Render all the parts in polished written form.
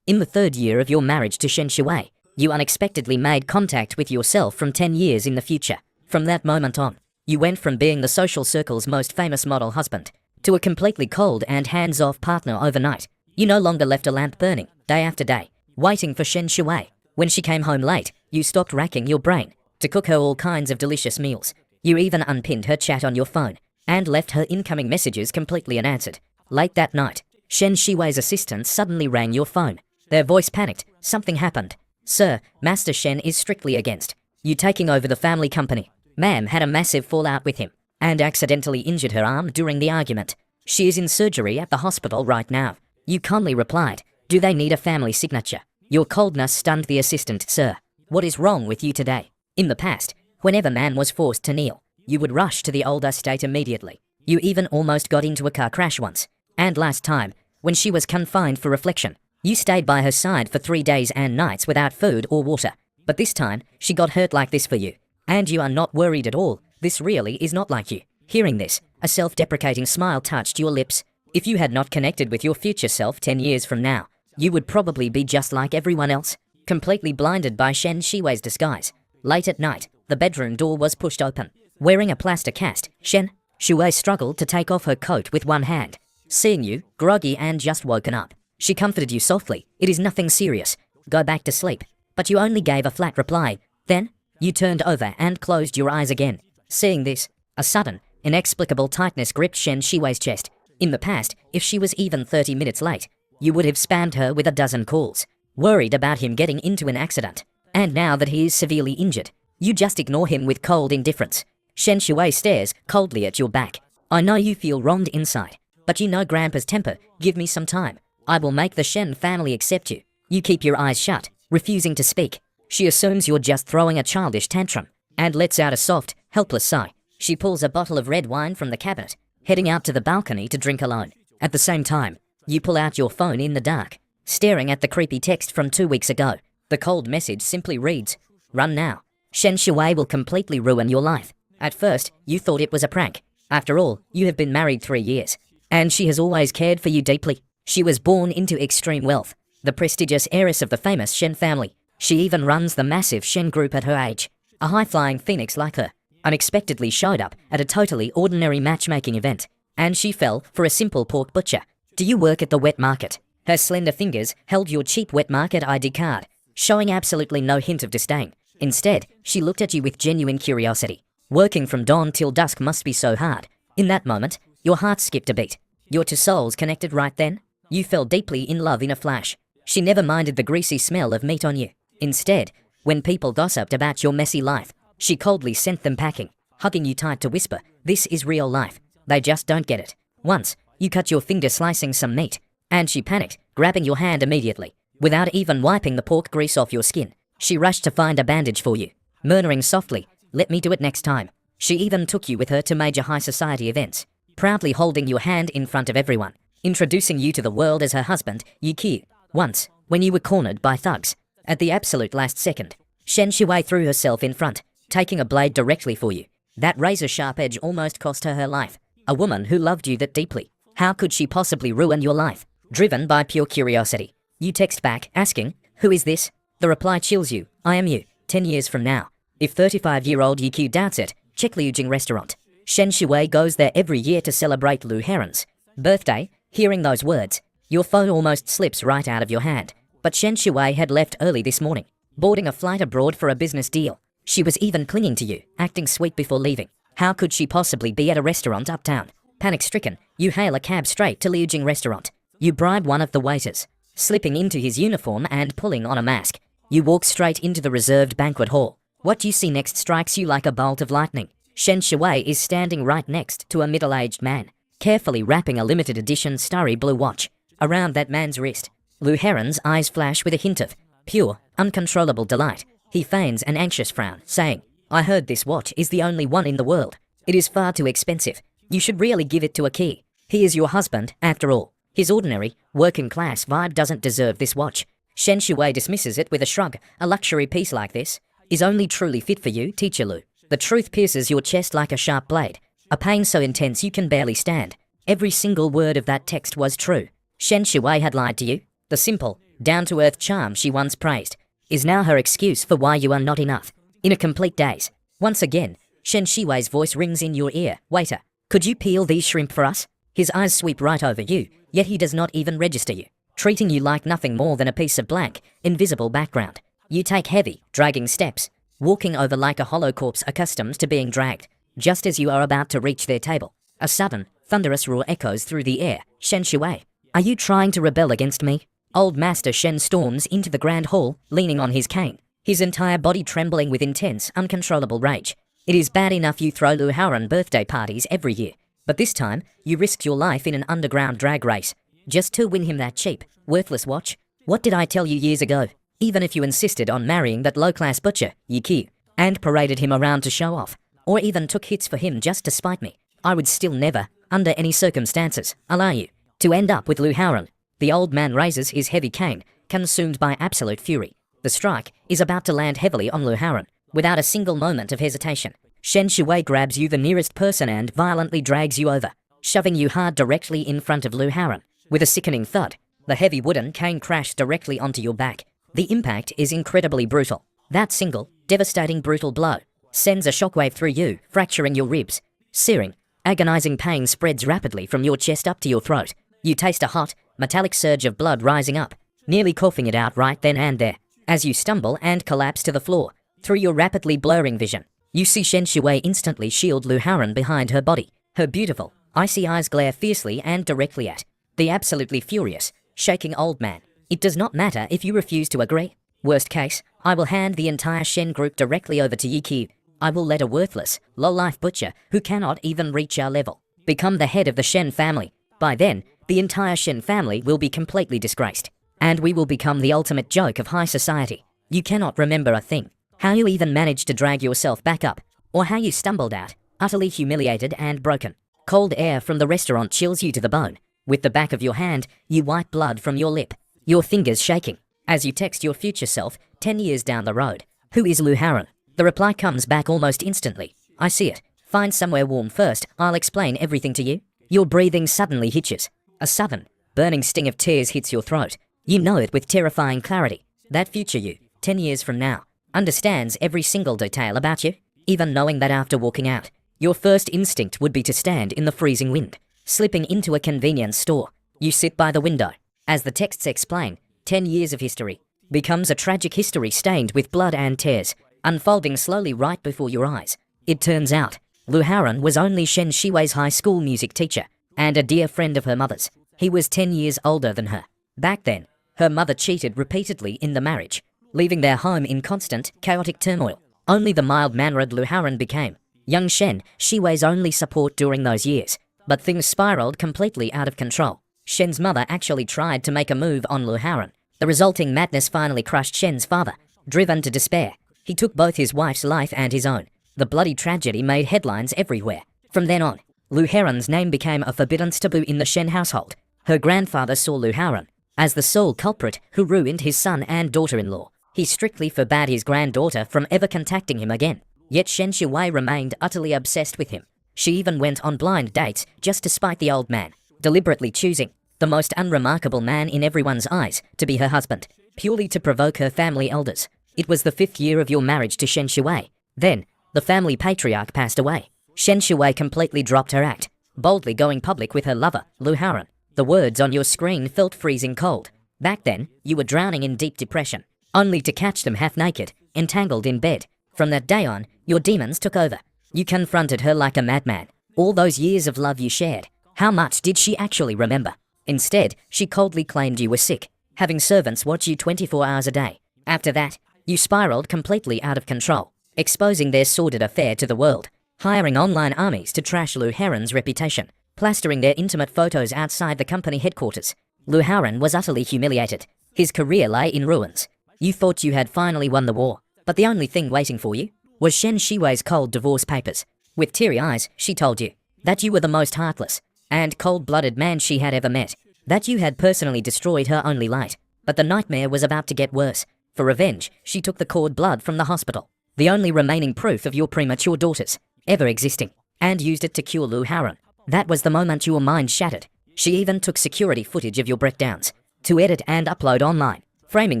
In the third year of your marriage to Shen Shui, you unexpectedly made contact with yourself from 10 years in the future. From that moment on, you went from being the social circle's most famous model husband to a completely cold and hands-off partner overnight. You no longer left a lamp burning, day after day, waiting for Shen Shui. When she came home late, you stopped racking your brain to cook her all kinds of delicious meals. You even unpinned her chat on your phone and left her incoming messages completely unanswered. Late that night, Shen Shui's assistant suddenly rang your phone. Their voice panicked. Something happened. Sir, Master Shen is strictly against you taking over the family company. Ma'am had a massive fallout with him and accidentally injured her arm during the argument. She is in surgery at the hospital right now. You calmly replied, do they need a family signature? Your coldness stunned the assistant. Sir, what is wrong with you today? In the past, whenever man was forced to kneel, you would rush to the old estate immediately. You even almost got into a car crash once. And last time, when she was confined for reflection, you stayed by her side for 3 days and nights without food or water. But this time, she got hurt like this for you. And you are not worried at all. This really is not like you. Hearing this, a self-deprecating smile touched your lips. If you had not connected with your future self 10 years from now, you would probably be just like everyone else, completely blinded by Shen Shui's disguise. Late at night, the bedroom door was pushed open. Wearing a plaster cast, Shen Shui struggled to take off her coat with one hand. Seeing you, groggy and just woken up, she comforted you softly. It is nothing serious. Go back to sleep. But you only gave a flat reply. Then, you turned over and closed your eyes again. Seeing this, a sudden, inexplicable tightness gripped Shen Shui's chest. In the past, if she was even 30 minutes late, you would have spammed her with a dozen calls, worried about him getting into an accident. And now that he is severely injured, you just ignore him with cold indifference. Shen Shui stares coldly at your back. I know you feel wronged inside, but you know Grandpa's temper. Give me some time. I will make the Shen family accept you. You keep your eyes shut, refusing to speak. She assumes you're just throwing a childish tantrum and lets out a soft, helpless sigh. She pulls a bottle of red wine from the cabinet, heading out to the balcony to drink alone. At the same time, you pull out your phone in the dark, staring at the creepy text from 2 weeks ago. The cold message simply reads, run now. Shen Shui will completely ruin your life. At first, you thought it was a prank. After all, you have been married 3 years, and she has always cared for you deeply. She was born into extreme wealth, the prestigious heiress of the famous Shen family. She even runs the massive Shen group at her age. A high-flying phoenix like her unexpectedly showed up at a totally ordinary matchmaking event, and she fell for a simple pork butcher. Do you work at the wet market? Her slender fingers held your cheap wet market ID card, showing absolutely no hint of disdain. Instead, she looked at you with genuine curiosity. Working from dawn till dusk must be so hard. In that moment, your heart skipped a beat. Your two souls connected right then. You fell deeply in love in a flash. She never minded the greasy smell of meat on you. Instead, when people gossiped about your messy life, she coldly sent them packing, hugging you tight to whisper, this is real life. They just don't get it. Once, you cut your finger slicing some meat, and she panicked, grabbing your hand immediately. Without even wiping the pork grease off your skin, she rushed to find a bandage for you, murmuring softly, let me do it next time. She even took you with her to major high society events, proudly holding your hand in front of everyone, introducing you to the world as her husband, Yuki. Once, when you were cornered by thugs, at the absolute last second, Shen Shui threw herself in front, taking a blade directly for you. That razor-sharp edge almost cost her her life. A woman who loved you that deeply. How could she possibly ruin your life? Driven by pure curiosity, you text back, asking, who is this? The reply chills you, I am you, 10 years from now. If 35-year-old Yuki doubts it, check Liu Jing restaurant. Shen Shui goes there every year to celebrate Lu Heron's birthday. Hearing those words, your phone almost slips right out of your hand. But Shen Shui had left early this morning, boarding a flight abroad for a business deal. She was even clinging to you, acting sweet before leaving. How could she possibly be at a restaurant uptown? Panic-stricken, you hail a cab straight to Liu Jing restaurant. You bribe one of the waiters, slipping into his uniform and pulling on a mask. You walk straight into the reserved banquet hall. What you see next strikes you like a bolt of lightning. Shen Shui is standing right next to a middle-aged man, carefully wrapping a limited edition starry blue watch around that man's wrist. Lu Heron's eyes flash with a hint of pure, uncontrollable delight. He feigns an anxious frown, saying, I heard this watch is the only one in the world. It is far too expensive. You should really give it to a key. He is your husband, after all. His ordinary, working-class vibe doesn't deserve this watch. Shen Shui dismisses it with a shrug. A luxury piece like this is only truly fit for you, teacher Lu. The truth pierces your chest like a sharp blade, a pain so intense you can barely stand. Every single word of that text was true. Shen Shui had lied to you. The simple, down-to-earth charm she once praised is now her excuse for why you are not enough. In a complete daze, once again, Shen Shiwei's voice rings in your ear. Waiter, could you peel these shrimp for us? His eyes sweep right over you, yet he does not even register you, treating you like nothing more than a piece of blank, invisible background. You take heavy, dragging steps, walking over like a hollow corpse accustomed to being dragged. Just as you are about to reach their table, a sudden, thunderous roar echoes through the air. Shen Shiwei, are you trying to rebel against me? Old Master Shen storms into the grand hall, leaning on his cane, his entire body trembling with intense, uncontrollable rage. It is bad enough you throw Lu Haoran birthday parties every year, but this time, you risked your life in an underground drag race, just to win him that cheap, worthless watch. What did I tell you years ago? Even if you insisted on marrying that low-class butcher, Yi, and paraded him around to show off, or even took hits for him just to spite me, I would still never, under any circumstances, allow you to end up with Lu Haoran. The old man raises his heavy cane, consumed by absolute fury. The strike is about to land heavily on Lu Haoran. Without a single moment of hesitation, Shen Shiwei grabs you the nearest person and violently drags you over, shoving you hard directly in front of Lu Haoran. With a sickening thud, the heavy wooden cane crashed directly onto your back. The impact is incredibly brutal. That single, devastating brutal blow sends a shockwave through you, fracturing your ribs. Searing, agonizing pain spreads rapidly from your chest up to your throat. You taste a hot, metallic surge of blood rising up, nearly coughing it out right then and there. As you stumble and collapse to the floor, through your rapidly blurring vision, you see Shen Shiwei instantly shield Lu Haoran behind her body. Her beautiful, icy eyes glare fiercely and directly at the absolutely furious, shaking old man. It does not matter if you refuse to agree. Worst case, I will hand the entire Shen group directly over to Yi. I will let a worthless, low-life butcher who cannot even reach our level become the head of the Shen family. By then, the entire Shen family will be completely disgraced, and we will become the ultimate joke of high society. You cannot remember a thing. How you even managed to drag yourself back up, or how you stumbled out, utterly humiliated and broken. Cold air from the restaurant chills you to the bone. With the back of your hand, you wipe blood from your lip, your fingers shaking, as you text your future self 10 years down the road. Who is Lu Haoran? The reply comes back almost instantly. I see it. Find somewhere warm first, I'll explain everything to you. Your breathing suddenly hitches. A sudden, burning sting of tears hits your throat. You know it with terrifying clarity. That future you, 10 years from now, understands every single detail about you, even knowing that after walking out, your first instinct would be to stand in the freezing wind. Slipping into a convenience store, you sit by the window. As the texts explain, 10 years of history becomes a tragic history stained with blood and tears, unfolding slowly right before your eyes. It turns out, Lu Haoran was only Shen Shiwei's high school music teacher, and a dear friend of her mother's. He was 10 years older than her. Back then, her mother cheated repeatedly in the marriage, leaving their home in constant, chaotic turmoil. Only the mild-mannered Lu Haoran became young Shen Shiwei's only support during those years. But things spiraled completely out of control. Shen's mother actually tried to make a move on Lu Haoran. The resulting madness finally crushed Shen's father. Driven to despair, he took both his wife's life and his own. The bloody tragedy made headlines everywhere. From then on, Lu Haoran's name became a forbidden taboo in the Shen household. Her grandfather saw Lu Haoran as the sole culprit who ruined his son and daughter-in-law. He strictly forbade his granddaughter from ever contacting him again. Yet Shen Shiwei remained utterly obsessed with him. She even went on blind dates just to spite the old man, deliberately choosing the most unremarkable man in everyone's eyes to be her husband, purely to provoke her family elders. It was the 5th year of your marriage to Shen Shiwei. Then, the family patriarch passed away. Shen Shiwei completely dropped her act, boldly going public with her lover, Lu Haoran. The words on your screen felt freezing cold. Back then, you were drowning in deep depression, only to catch them half-naked, entangled in bed. From that day on, your demons took over. You confronted her like a madman. All those years of love you shared, how much did she actually remember? Instead, she coldly claimed you were sick, having servants watch you 24 hours a day. After that, you spiraled completely out of control, exposing their sordid affair to the world, hiring online armies to trash Lu Haoran's reputation, plastering their intimate photos outside the company headquarters. Lu Haoran was utterly humiliated. His career lay in ruins. You thought you had finally won the war, but the only thing waiting for you was Shen Shiwei's cold divorce papers. With teary eyes, she told you that you were the most heartless and cold-blooded man she had ever met, that you had personally destroyed her only light. But the nightmare was about to get worse. For revenge, she took the cord blood from the hospital, the only remaining proof of your premature daughters ever existing, and used it to cure Lu Haoran. That was the moment your mind shattered. She even took security footage of your breakdowns to edit and upload online. framing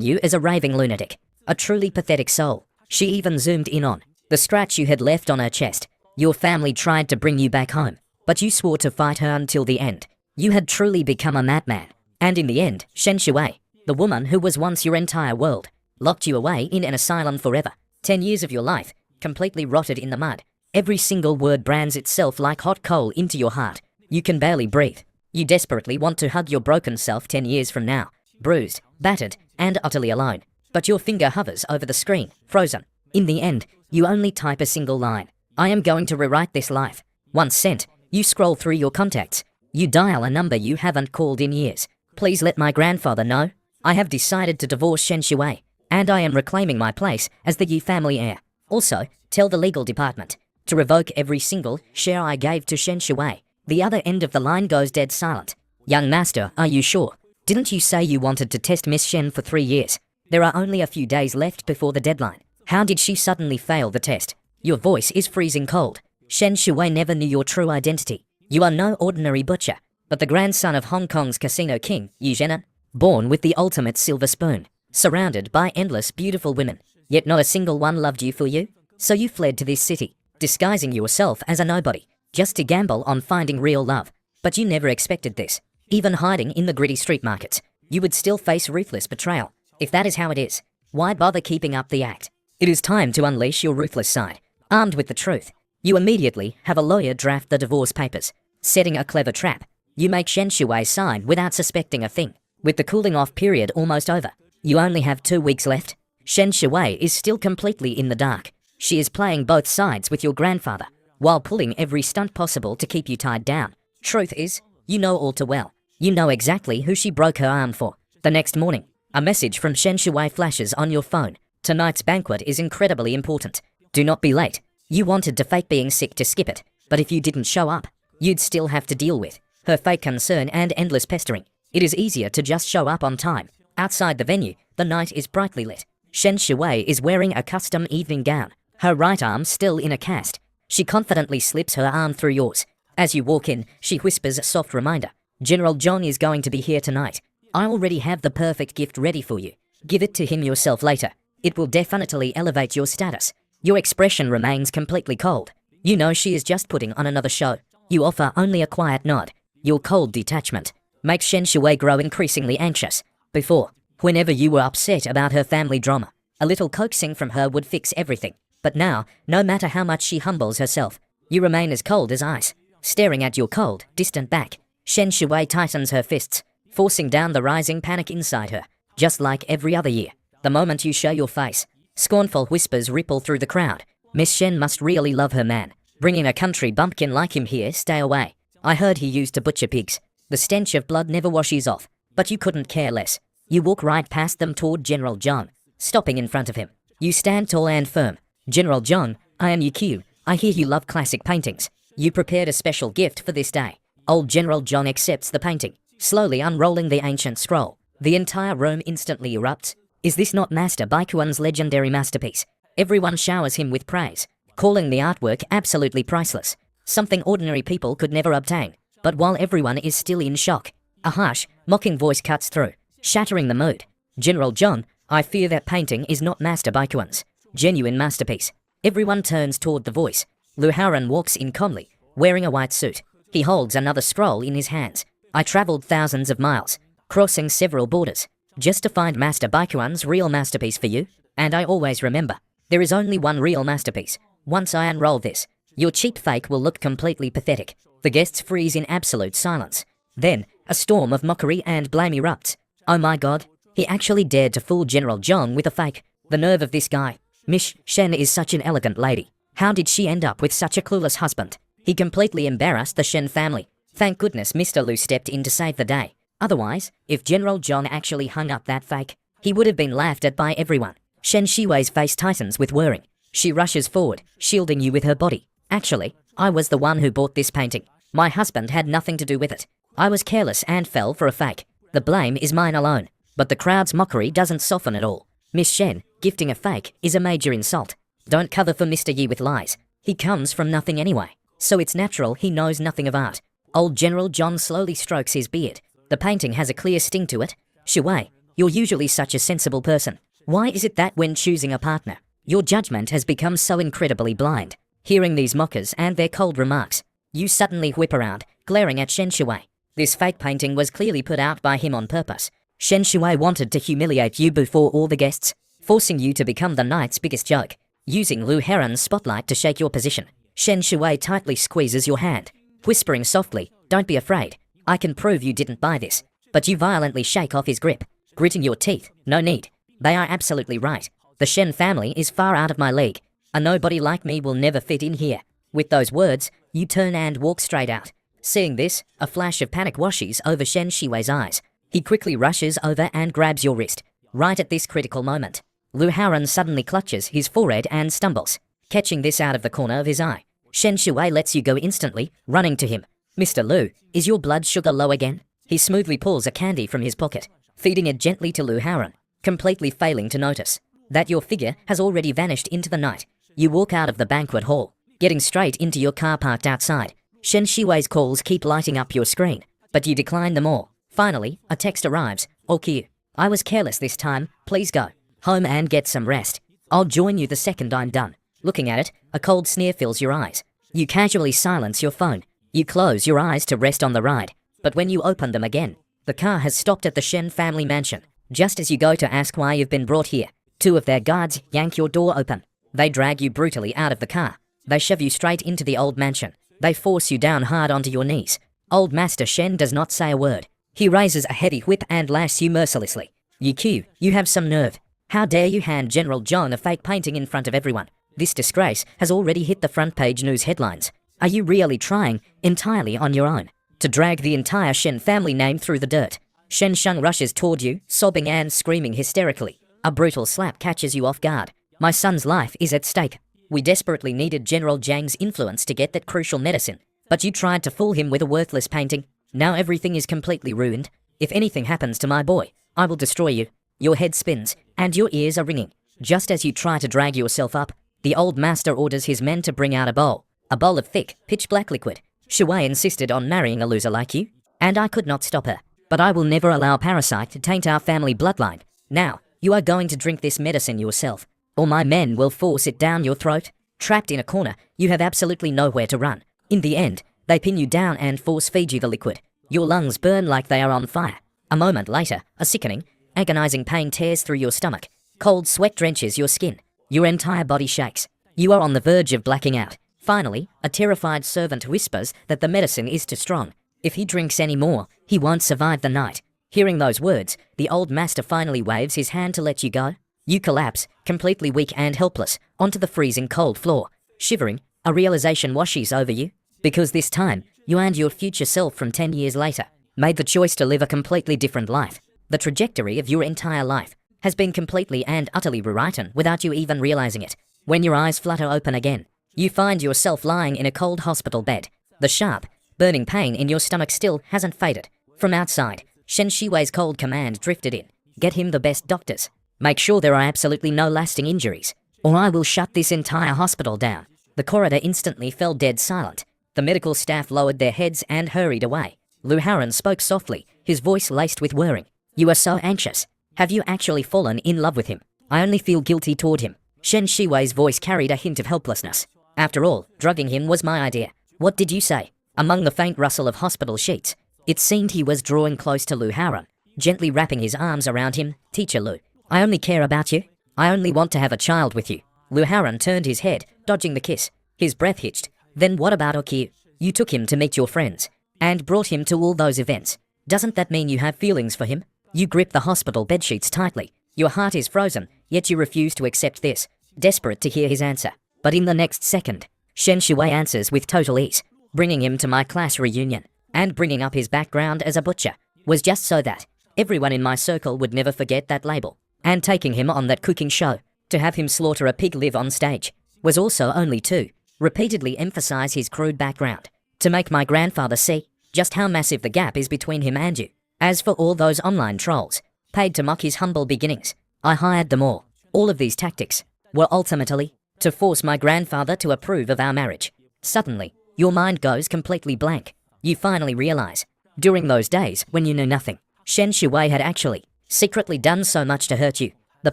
you as a raving lunatic, a truly pathetic soul. She even zoomed in on the scratch you had left on her chest. Your family tried to bring you back home, but you swore to fight her until the end. You had truly become a madman. And in the end, Shen Shui, the woman who was once your entire world, locked you away in an asylum forever. 10 years of your life, completely rotted in the mud. Every single word brands itself like hot coal into your heart. You can barely breathe. You desperately want to hug your broken self 10 years from now, bruised, battered, and utterly alone. But your finger hovers over the screen, frozen. In the end, you only type a single line. I am going to rewrite this life. Once sent, you scroll through your contacts. You dial a number you haven't called in years. Please let my grandfather know. I have decided to divorce Shen Shui, and I am reclaiming my place as the Yi family heir. Also, tell the legal department to revoke every single share I gave to Shen Shui. The other end of the line goes dead silent. Young master, are you sure? Didn't you say you wanted to test Miss Shen for 3 years? There are only a few days left before the deadline. How did she suddenly fail the test? Your voice is freezing cold. Shen Shui never knew your true identity. You are no ordinary butcher, but the grandson of Hong Kong's casino king, Yu Zhenan, born with the ultimate silver spoon, surrounded by endless beautiful women. Yet not a single one loved you for you. So you fled to this city, disguising yourself as a nobody, just to gamble on finding real love. But you never expected this. Even hiding in the gritty street markets, you would still face ruthless betrayal. If that is how it is, why bother keeping up the act? It is time to unleash your ruthless side. Armed with the truth, you immediately have a lawyer draft the divorce papers. Setting a clever trap, you make Shen Shui sign without suspecting a thing. With the cooling off period almost over, you only have 2 weeks left. Shen Shui is still completely in the dark. She is playing both sides with your grandfather, while pulling every stunt possible to keep you tied down. Truth is, you know all too well. You know exactly who she broke her arm for. The next morning, a message from Shen Shui flashes on your phone. Tonight's banquet is incredibly important. Do not be late. You wanted to fake being sick to skip it, but if you didn't show up, you'd still have to deal with her fake concern and endless pestering. It is easier to just show up on time. Outside the venue, the night is brightly lit. Shen Shui is wearing a custom evening gown, her right arm still in a cast. She confidently slips her arm through yours. As you walk in, she whispers a soft reminder. General John is going to be here tonight. I already have the perfect gift ready for you. Give it to him yourself later. It will definitely elevate your status. Your expression remains completely cold. You know she is just putting on another show. You offer only a quiet nod. Your cold detachment makes Shen Shui grow increasingly anxious. Before, whenever you were upset about her family drama, a little coaxing from her would fix everything. But now, no matter how much she humbles herself, you remain as cold as ice. Staring at your cold, distant back, Shen Shui tightens her fists, forcing down the rising panic inside her. Just like every other year, the moment you show your face, scornful whispers ripple through the crowd. Miss Shen must really love her man. Bringing a country bumpkin like him here, stay away. I heard he used to butcher pigs. The stench of blood never washes off, but you couldn't care less. You walk right past them toward General John, stopping in front of him. You stand tall and firm. General John, I am Yu. I hear you love classic paintings. You prepared a special gift for this day. Old General John accepts the painting, slowly unrolling the ancient scroll. The entire room instantly erupts. Is this not Master Baikuan's legendary masterpiece? Everyone showers him with praise, calling the artwork absolutely priceless, something ordinary people could never obtain. But while everyone is still in shock, a harsh, mocking voice cuts through, shattering the mood. General John, I fear that painting is not Master Baikuan's genuine masterpiece. Everyone turns toward the voice. Lu Haoran walks in calmly, wearing a white suit. He holds another scroll in his hands. I traveled thousands of miles, crossing several borders, just to find Master Baikuan's real masterpiece for you. And I always remember, there is only one real masterpiece. Once I unroll this, your cheap fake will look completely pathetic. The guests freeze in absolute silence. Then, a storm of mockery and blame erupts. Oh my god, he actually dared to fool General John with a fake. The nerve of this guy. Miss Shen is such an elegant lady. How did she end up with such a clueless husband? He completely embarrassed the Shen family. Thank goodness Mr. Lu stepped in to save the day. Otherwise, if General John actually hung up that fake, he would have been laughed at by everyone. Shen Shui's face tightens with worrying. She rushes forward, shielding you with her body. Actually, I was the one who bought this painting. My husband had nothing to do with it. I was careless and fell for a fake. The blame is mine alone. But the crowd's mockery doesn't soften at all. Miss Shen, gifting a fake is a major insult. Don't cover for Mr. Yi with lies. He comes from nothing anyway, so it's natural he knows nothing of art. Old General John slowly strokes his beard. The painting has a clear sting to it. Shui, You're usually such a sensible person. Why is it that when choosing a partner, your judgment has become so incredibly blind? Hearing these mockers and their cold remarks, you suddenly whip around, glaring at Shen Shui. This fake painting was clearly put out by him on purpose. Shen Shui wanted to humiliate you before all the guests, forcing you to become the night's biggest joke. Using Lu Heron's spotlight to shake your position, Shen Shui tightly squeezes your hand, whispering softly, "Don't be afraid. I can prove you didn't buy this." But you violently shake off his grip, gritting your teeth. "No need. They are absolutely right. The Shen family is far out of my league. A nobody like me will never fit in here." With those words, you turn and walk straight out. Seeing this, a flash of panic washes over Shen Shui's eyes. He quickly rushes over and grabs your wrist. Right at this critical moment, Lu Haoran suddenly clutches his forehead and stumbles. Catching this out of the corner of his eye, Shen Shui lets you go instantly, running to him. "Mr. Lu, is your blood sugar low again?" He smoothly pulls a candy from his pocket, feeding it gently to Lu Haoran, completely failing to notice that your figure has already vanished into the night. You walk out of the banquet hall, getting straight into your car parked outside. Shen Shui's calls keep lighting up your screen, but you decline them all. Finally, a text arrives. "Okay, I was careless this time. Please go home and get some rest. I'll join you the second I'm done." Looking at it, a cold sneer fills your eyes. You casually silence your phone. You close your eyes to rest on the ride, but when you open them again, the car has stopped at the Shen family mansion. Just as you go to ask why you've been brought here, two of their guards yank your door open. They drag you brutally out of the car. They shove you straight into the old mansion. They force you down hard onto your knees. Old Master Shen does not say a word. He raises a heavy whip and lashes you mercilessly. You have some nerve. How dare you hand General John a fake painting in front of everyone? This disgrace has already hit the front page news headlines. Are you really trying, entirely on your own, to drag the entire Shen family name through the dirt? Shen Sheng rushes toward you, sobbing and screaming hysterically. A brutal slap catches you off guard. "My son's life is at stake. We desperately needed General Zhang's influence to get that crucial medicine, but you tried to fool him with a worthless painting. Now everything is completely ruined. If anything happens to my boy, I will destroy you." Your head spins, and your ears are ringing. Just as you try to drag yourself up, the old master orders his men to bring out a bowl of thick, pitch-black liquid. "Shui insisted on marrying a loser like you, and I could not stop her. But I will never allow Parasite to taint our family bloodline. Now, you are going to drink this medicine yourself, or my men will force it down your throat." Trapped in a corner, you have absolutely nowhere to run. In the end, they pin you down and force-feed you the liquid. Your lungs burn like they are on fire. A moment later, a sickening, agonizing pain tears through your stomach. Cold sweat drenches your skin. Your entire body shakes. You are on the verge of blacking out. Finally, a terrified servant whispers that the medicine is too strong. If he drinks any more, he won't survive the night. Hearing those words, the old master finally waves his hand to let you go. You collapse, completely weak and helpless, onto the freezing cold floor. Shivering, a realization washes over you. Because this time, you and your future self from 10 years later made the choice to live a completely different life. The trajectory of your entire life has been completely and utterly rewritten without you even realizing it. When your eyes flutter open again, you find yourself lying in a cold hospital bed. The sharp, burning pain in your stomach still hasn't faded. From outside, Shen Shui's cold command drifted in. "Get him the best doctors. Make sure there are absolutely no lasting injuries, or I will shut this entire hospital down." The corridor instantly fell dead silent. The medical staff lowered their heads and hurried away. Lu Haoran spoke softly, his voice laced with worrying. "You are so anxious. Have you actually fallen in love with him?" "I only feel guilty toward him." Shen Shui's voice carried a hint of helplessness. "After all, drugging him was my idea." "What did you say?" Among the faint rustle of hospital sheets, it seemed he was drawing close to Lu Haoran, gently wrapping his arms around him. "Teacher Lu, I only care about you. I only want to have a child with you." Lu Haoran turned his head, dodging the kiss. His breath hitched. "Then what about Okyu? You took him to meet your friends, and brought him to all those events. Doesn't that mean you have feelings for him?" You grip the hospital bedsheets tightly. Your heart is frozen, yet you refuse to accept this, desperate to hear his answer. But in the next second, Shen Shui answers with total ease. "Bringing him to my class reunion, and bringing up his background as a butcher, was just so that everyone in my circle would never forget that label. And taking him on that cooking show, to have him slaughter a pig live on stage, was also only to repeatedly emphasize his crude background, to make my grandfather see just how massive the gap is between him and you. As for all those online trolls, paid to mock his humble beginnings, I hired them all. All of these tactics were ultimately to force my grandfather to approve of our marriage." Suddenly, your mind goes completely blank. You finally realize, during those days when you knew nothing, Shen Shui had actually secretly done so much to hurt you. The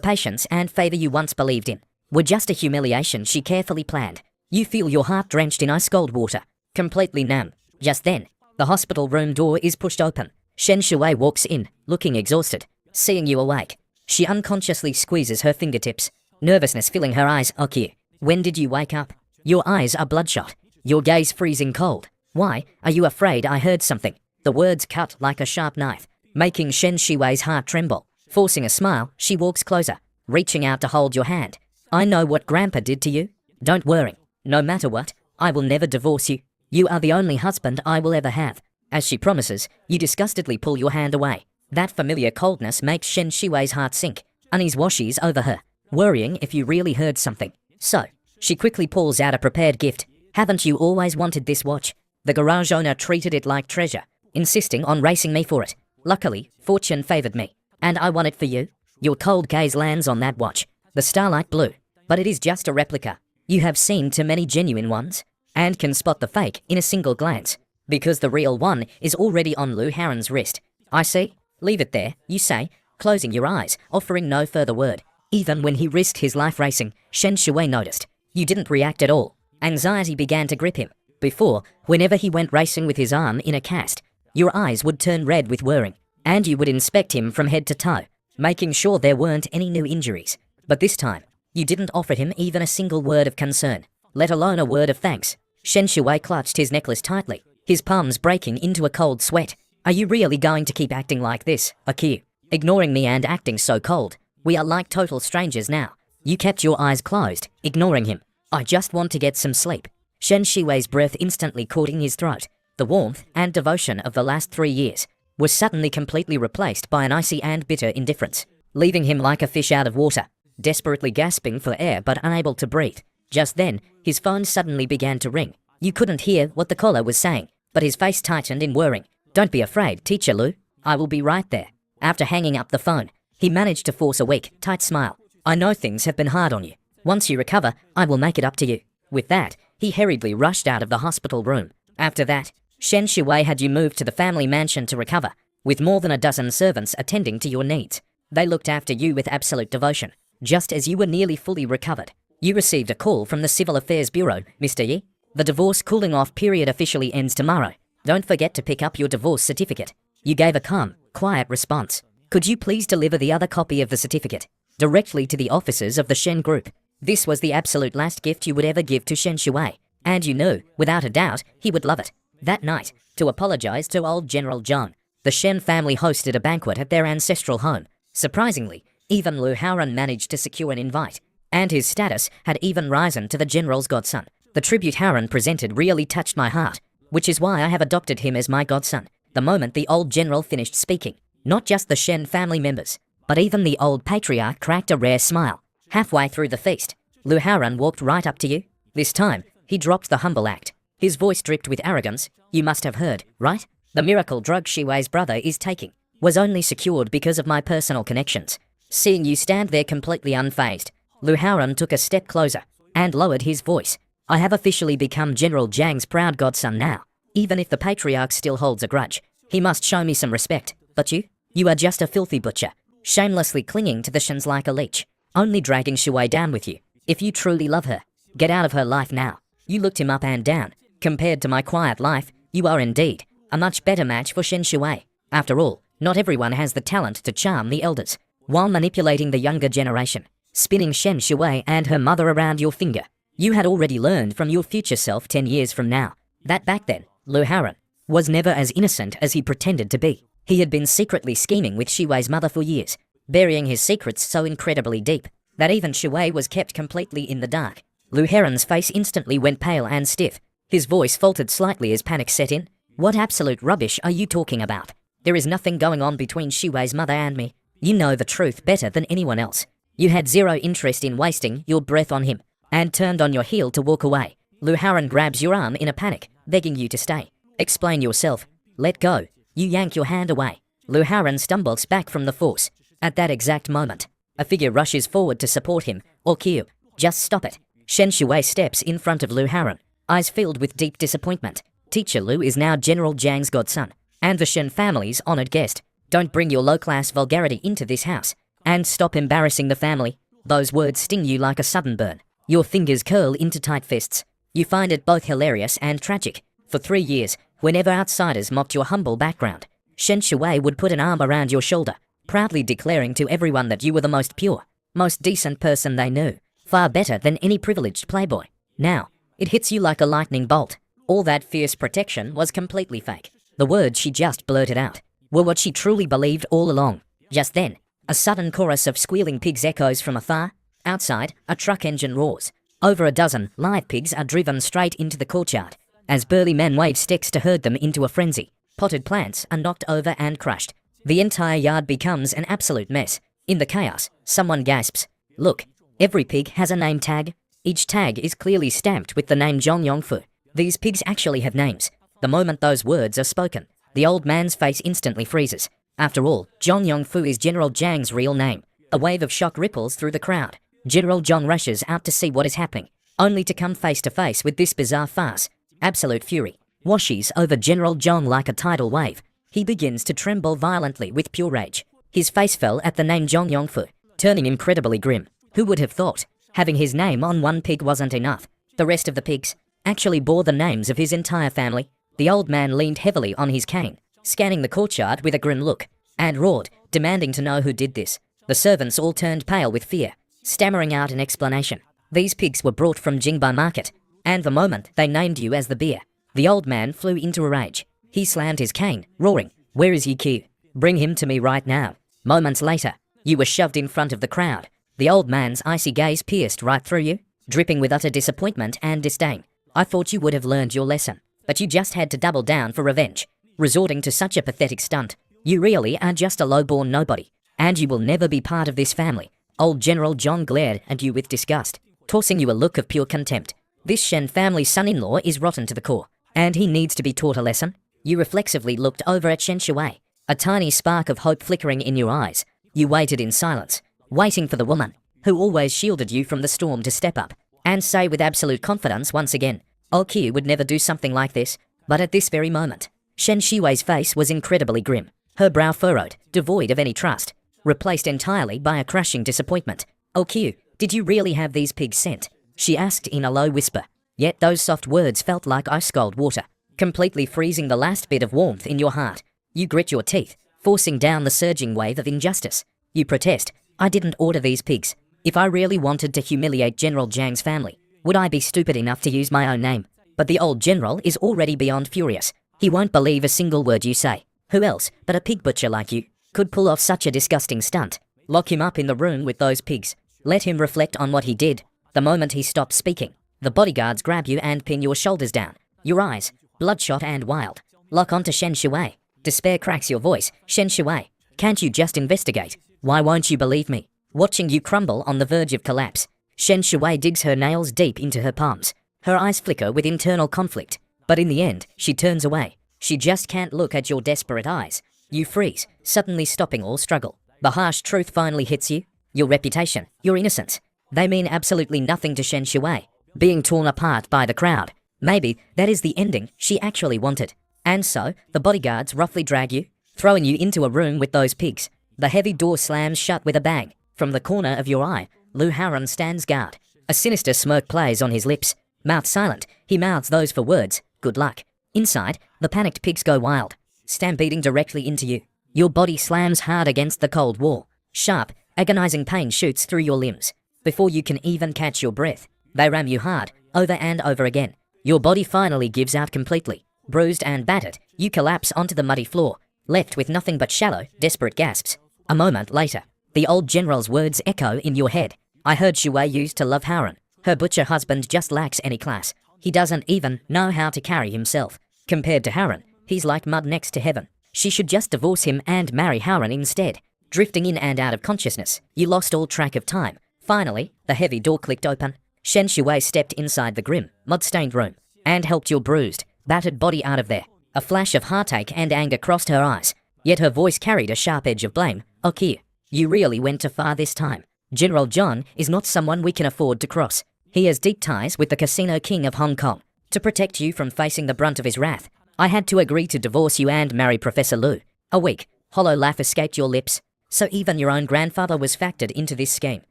patience and favor you once believed in were just a humiliation she carefully planned. You feel your heart drenched in ice-cold water, completely numb. Just then, the hospital room door is pushed open. Shen Shui walks in, looking exhausted. Seeing you awake, she unconsciously squeezes her fingertips, nervousness filling her eyes. Okay, when did you wake up? Your eyes are bloodshot, your gaze freezing cold. Why are you afraid? I heard something. The words cut like a sharp knife, making Shen Shui's heart tremble. Forcing a smile, she walks closer, reaching out to hold your hand. I know what Grandpa did to you. Don't worry. No matter what, I will never divorce you. You are the only husband I will ever have. As she promises, you disgustedly pull your hand away. That familiar coldness makes Shen Shui's heart sink. Unease washes over her, worrying if you really heard something. So, she quickly pulls out a prepared gift. Haven't you always wanted this watch? The garage owner treated it like treasure, insisting on racing me for it. Luckily, fortune favored me, and I won it for you. Your cold gaze lands on that watch, the starlight blue. But it is just a replica. You have seen too many genuine ones, and can spot the fake in a single glance, because the real one is already on Lu Haren's wrist. I see. Leave it there, you say, closing your eyes, offering no further word. Even when he risked his life racing, Shen Shui noticed. You didn't react at all. Anxiety began to grip him. Before, whenever he went racing with his arm in a cast, your eyes would turn red with worrying, and you would inspect him from head to toe, making sure there weren't any new injuries. But this time, you didn't offer him even a single word of concern, let alone a word of thanks. Shen Shui clutched his necklace tightly, his palms breaking into a cold sweat. Are you really going to keep acting like this, Akio? Ignoring me and acting so cold? We are like total strangers now. You kept your eyes closed, ignoring him. I just want to get some sleep. Shen Shui's breath instantly caught in his throat. The warmth and devotion of the last 3 years was suddenly completely replaced by an icy and bitter indifference, leaving him like a fish out of water, desperately gasping for air but unable to breathe. Just then, his phone suddenly began to ring. You couldn't hear what the caller was saying, but his face tightened in worrying. Don't be afraid, Teacher Lu. I will be right there. After hanging up the phone, he managed to force a weak, tight smile. I know things have been hard on you. Once you recover, I will make it up to you. With that, he hurriedly rushed out of the hospital room. After that, Shen Shui had you moved to the family mansion to recover, with more than a dozen servants attending to your needs. They looked after you with absolute devotion. Just as you were nearly fully recovered, you received a call from the Civil Affairs Bureau, Mr. Yi. The divorce cooling off period officially ends tomorrow. Don't forget to pick up your divorce certificate. You gave a calm, quiet response. Could you please deliver the other copy of the certificate directly to the officers of the Shen Group? This was the absolute last gift you would ever give to Shen Shui, and you knew, without a doubt, he would love it. That night, to apologize to old General Zhang, the Shen family hosted a banquet at their ancestral home. Surprisingly, even Lu Haren managed to secure an invite, and his status had even risen to the general's godson. The tribute Haren presented really touched my heart, which is why I have adopted him as my godson. The moment the old general finished speaking, not just the Shen family members, but even the old patriarch cracked a rare smile. Halfway through the feast, Lu Haren walked right up to you. This time, he dropped the humble act. His voice dripped with arrogance. You must have heard, right? The miracle drug Shui's brother is taking was only secured because of my personal connections. Seeing you stand there completely unfazed, Lu Haren took a step closer and lowered his voice. I have officially become General Zhang's proud godson now. Even if the patriarch still holds a grudge, he must show me some respect. But you are just a filthy butcher, shamelessly clinging to the Shens like a leech, only dragging Shui down with you. If you truly love her, get out of her life now. You looked him up and down. Compared to my quiet life, you are indeed a much better match for Shen Shui. After all, not everyone has the talent to charm the elders, while manipulating the younger generation, spinning Shen Shui and her mother around your finger. You had already learned from your future self 10 years from now, that back then, Lu Haren was never as innocent as he pretended to be. He had been secretly scheming with Shui's mother for years, burying his secrets so incredibly deep that even Shui was kept completely in the dark. Lu Haren's face instantly went pale and stiff. His voice faltered slightly as panic set in. What absolute rubbish are you talking about? There is nothing going on between Shui's mother and me. You know the truth better than anyone else. You had zero interest in wasting your breath on him, and turned on your heel to walk away. Lu Haren grabs your arm in a panic, begging you to stay. Explain yourself. Let go. You yank your hand away. Lu Haren stumbles back from the force. At that exact moment, a figure rushes forward to support him. Or Q. Just stop it. Shen Shui steps in front of Lu Haren, eyes filled with deep disappointment. Teacher Lu is now General Zhang's godson, and the Shen family's honored guest. Don't bring your low-class vulgarity into this house. And stop embarrassing the family. Those words sting you like a sudden burn. Your fingers curl into tight fists. You find it both hilarious and tragic. For 3 years, whenever outsiders mocked your humble background, Shen Shui would put an arm around your shoulder, proudly declaring to everyone that you were the most pure, most decent person they knew, far better than any privileged playboy. Now, it hits you like a lightning bolt. All that fierce protection was completely fake. The words she just blurted out were what she truly believed all along. Just then, a sudden chorus of squealing pigs echoes from afar. Outside, a truck engine roars. Over a dozen live pigs are driven straight into the courtyard. As burly men wave sticks to herd them into a frenzy, potted plants are knocked over and crushed. The entire yard becomes an absolute mess. In the chaos, someone gasps, "Look, every pig has a name tag." Each tag is clearly stamped with the name Zhong Yongfu. These pigs actually have names. The moment those words are spoken, the old man's face instantly freezes. After all, Zhong Yongfu is General Zhang's real name. A wave of shock ripples through the crowd. General Zhang rushes out to see what is happening, only to come face to face with this bizarre farce. Absolute fury washes over General Zhang like a tidal wave. He begins to tremble violently with pure rage. His face fell at the name Zhong Yongfu, turning incredibly grim. Who would have thought? Having his name on one pig wasn't enough. The rest of the pigs actually bore the names of his entire family. The old man leaned heavily on his cane, scanning the courtyard with a grim look, and roared, demanding to know who did this. The servants all turned pale with fear, stammering out an explanation. These pigs were brought from Jingbai Market, and the moment they named you as the beer, the old man flew into a rage. He slammed his cane, roaring, "Where is Yu? Bring him to me right now." Moments later, you were shoved in front of the crowd. The old man's icy gaze pierced right through you, dripping with utter disappointment and disdain. "I thought you would have learned your lesson, but you just had to double down for revenge, resorting to such a pathetic stunt. You really are just a low-born nobody, and you will never be part of this family." Old General Zhang glared at you with disgust, tossing you a look of pure contempt. This Shen family's son-in-law is rotten to the core, and he needs to be taught a lesson. You reflexively looked over at Shen Shui, a tiny spark of hope flickering in your eyes. You waited in silence, waiting for the woman who always shielded you from the storm to step up and say with absolute confidence once again, "Oh, Q would never do something like this." But at this very moment, Shen Shui's face was incredibly grim, her brow furrowed, devoid of any trust, replaced entirely by a crushing disappointment. "Oh, Q, did you really have these pigs sent?" she asked in a low whisper. Yet those soft words felt like ice-cold water, completely freezing the last bit of warmth in your heart. You grit your teeth, forcing down the surging wave of injustice. You protest, "I didn't order these pigs. If I really wanted to humiliate General Zhang's family, would I be stupid enough to use my own name?" But the old general is already beyond furious. He won't believe a single word you say. Who else but a pig butcher like you could pull off such a disgusting stunt? Lock him up in the room with those pigs. Let him reflect on what he did. The moment he stops speaking, the bodyguards grab you and pin your shoulders down. Your eyes, bloodshot and wild, lock onto Shen Shui. Despair cracks your voice. "Shen Shui, can't you just investigate? Why won't you believe me?" Watching you crumble on the verge of collapse, Shen Shui digs her nails deep into her palms. Her eyes flicker with internal conflict, but in the end, she turns away. She just can't look at your desperate eyes. You freeze, suddenly stopping all struggle. The harsh truth finally hits you. Your reputation, your innocence, they mean absolutely nothing to Shen Shui. Being torn apart by the crowd. Maybe that is the ending she actually wanted. And so, the bodyguards roughly drag you, throwing you into a room with those pigs. The heavy door slams shut with a bang. From the corner of your eye, Lu Haran stands guard. A sinister smirk plays on his lips. Mouth silent, he mouths those for words. "Good luck." Inside, the panicked pigs go wild, stampeding directly into you. Your body slams hard against the cold wall. Sharp, agonizing pain shoots through your limbs. Before you can even catch your breath, they ram you hard, over and over again. Your body finally gives out completely. Bruised and battered, you collapse onto the muddy floor, left with nothing but shallow, desperate gasps. A moment later, the old general's words echo in your head. "I heard Shui used to love Haran. Her butcher husband just lacks any class. He doesn't even know how to carry himself. Compared to Haran, he's like mud next to heaven. She should just divorce him and marry Haran instead." Drifting in and out of consciousness, you lost all track of time. Finally, the heavy door clicked open. Shen Shui stepped inside the grim, mud-stained room and helped your bruised, battered body out of there. A flash of heartache and anger crossed her eyes, yet her voice carried a sharp edge of blame. "Okay, you really went too far this time. General John is not someone we can afford to cross. He has deep ties with the casino king of Hong Kong. To protect you from facing the brunt of his wrath, I had to agree to divorce you and marry Professor Lu. A week Hollow laugh escaped your lips. So even your own grandfather was factored into this scheme.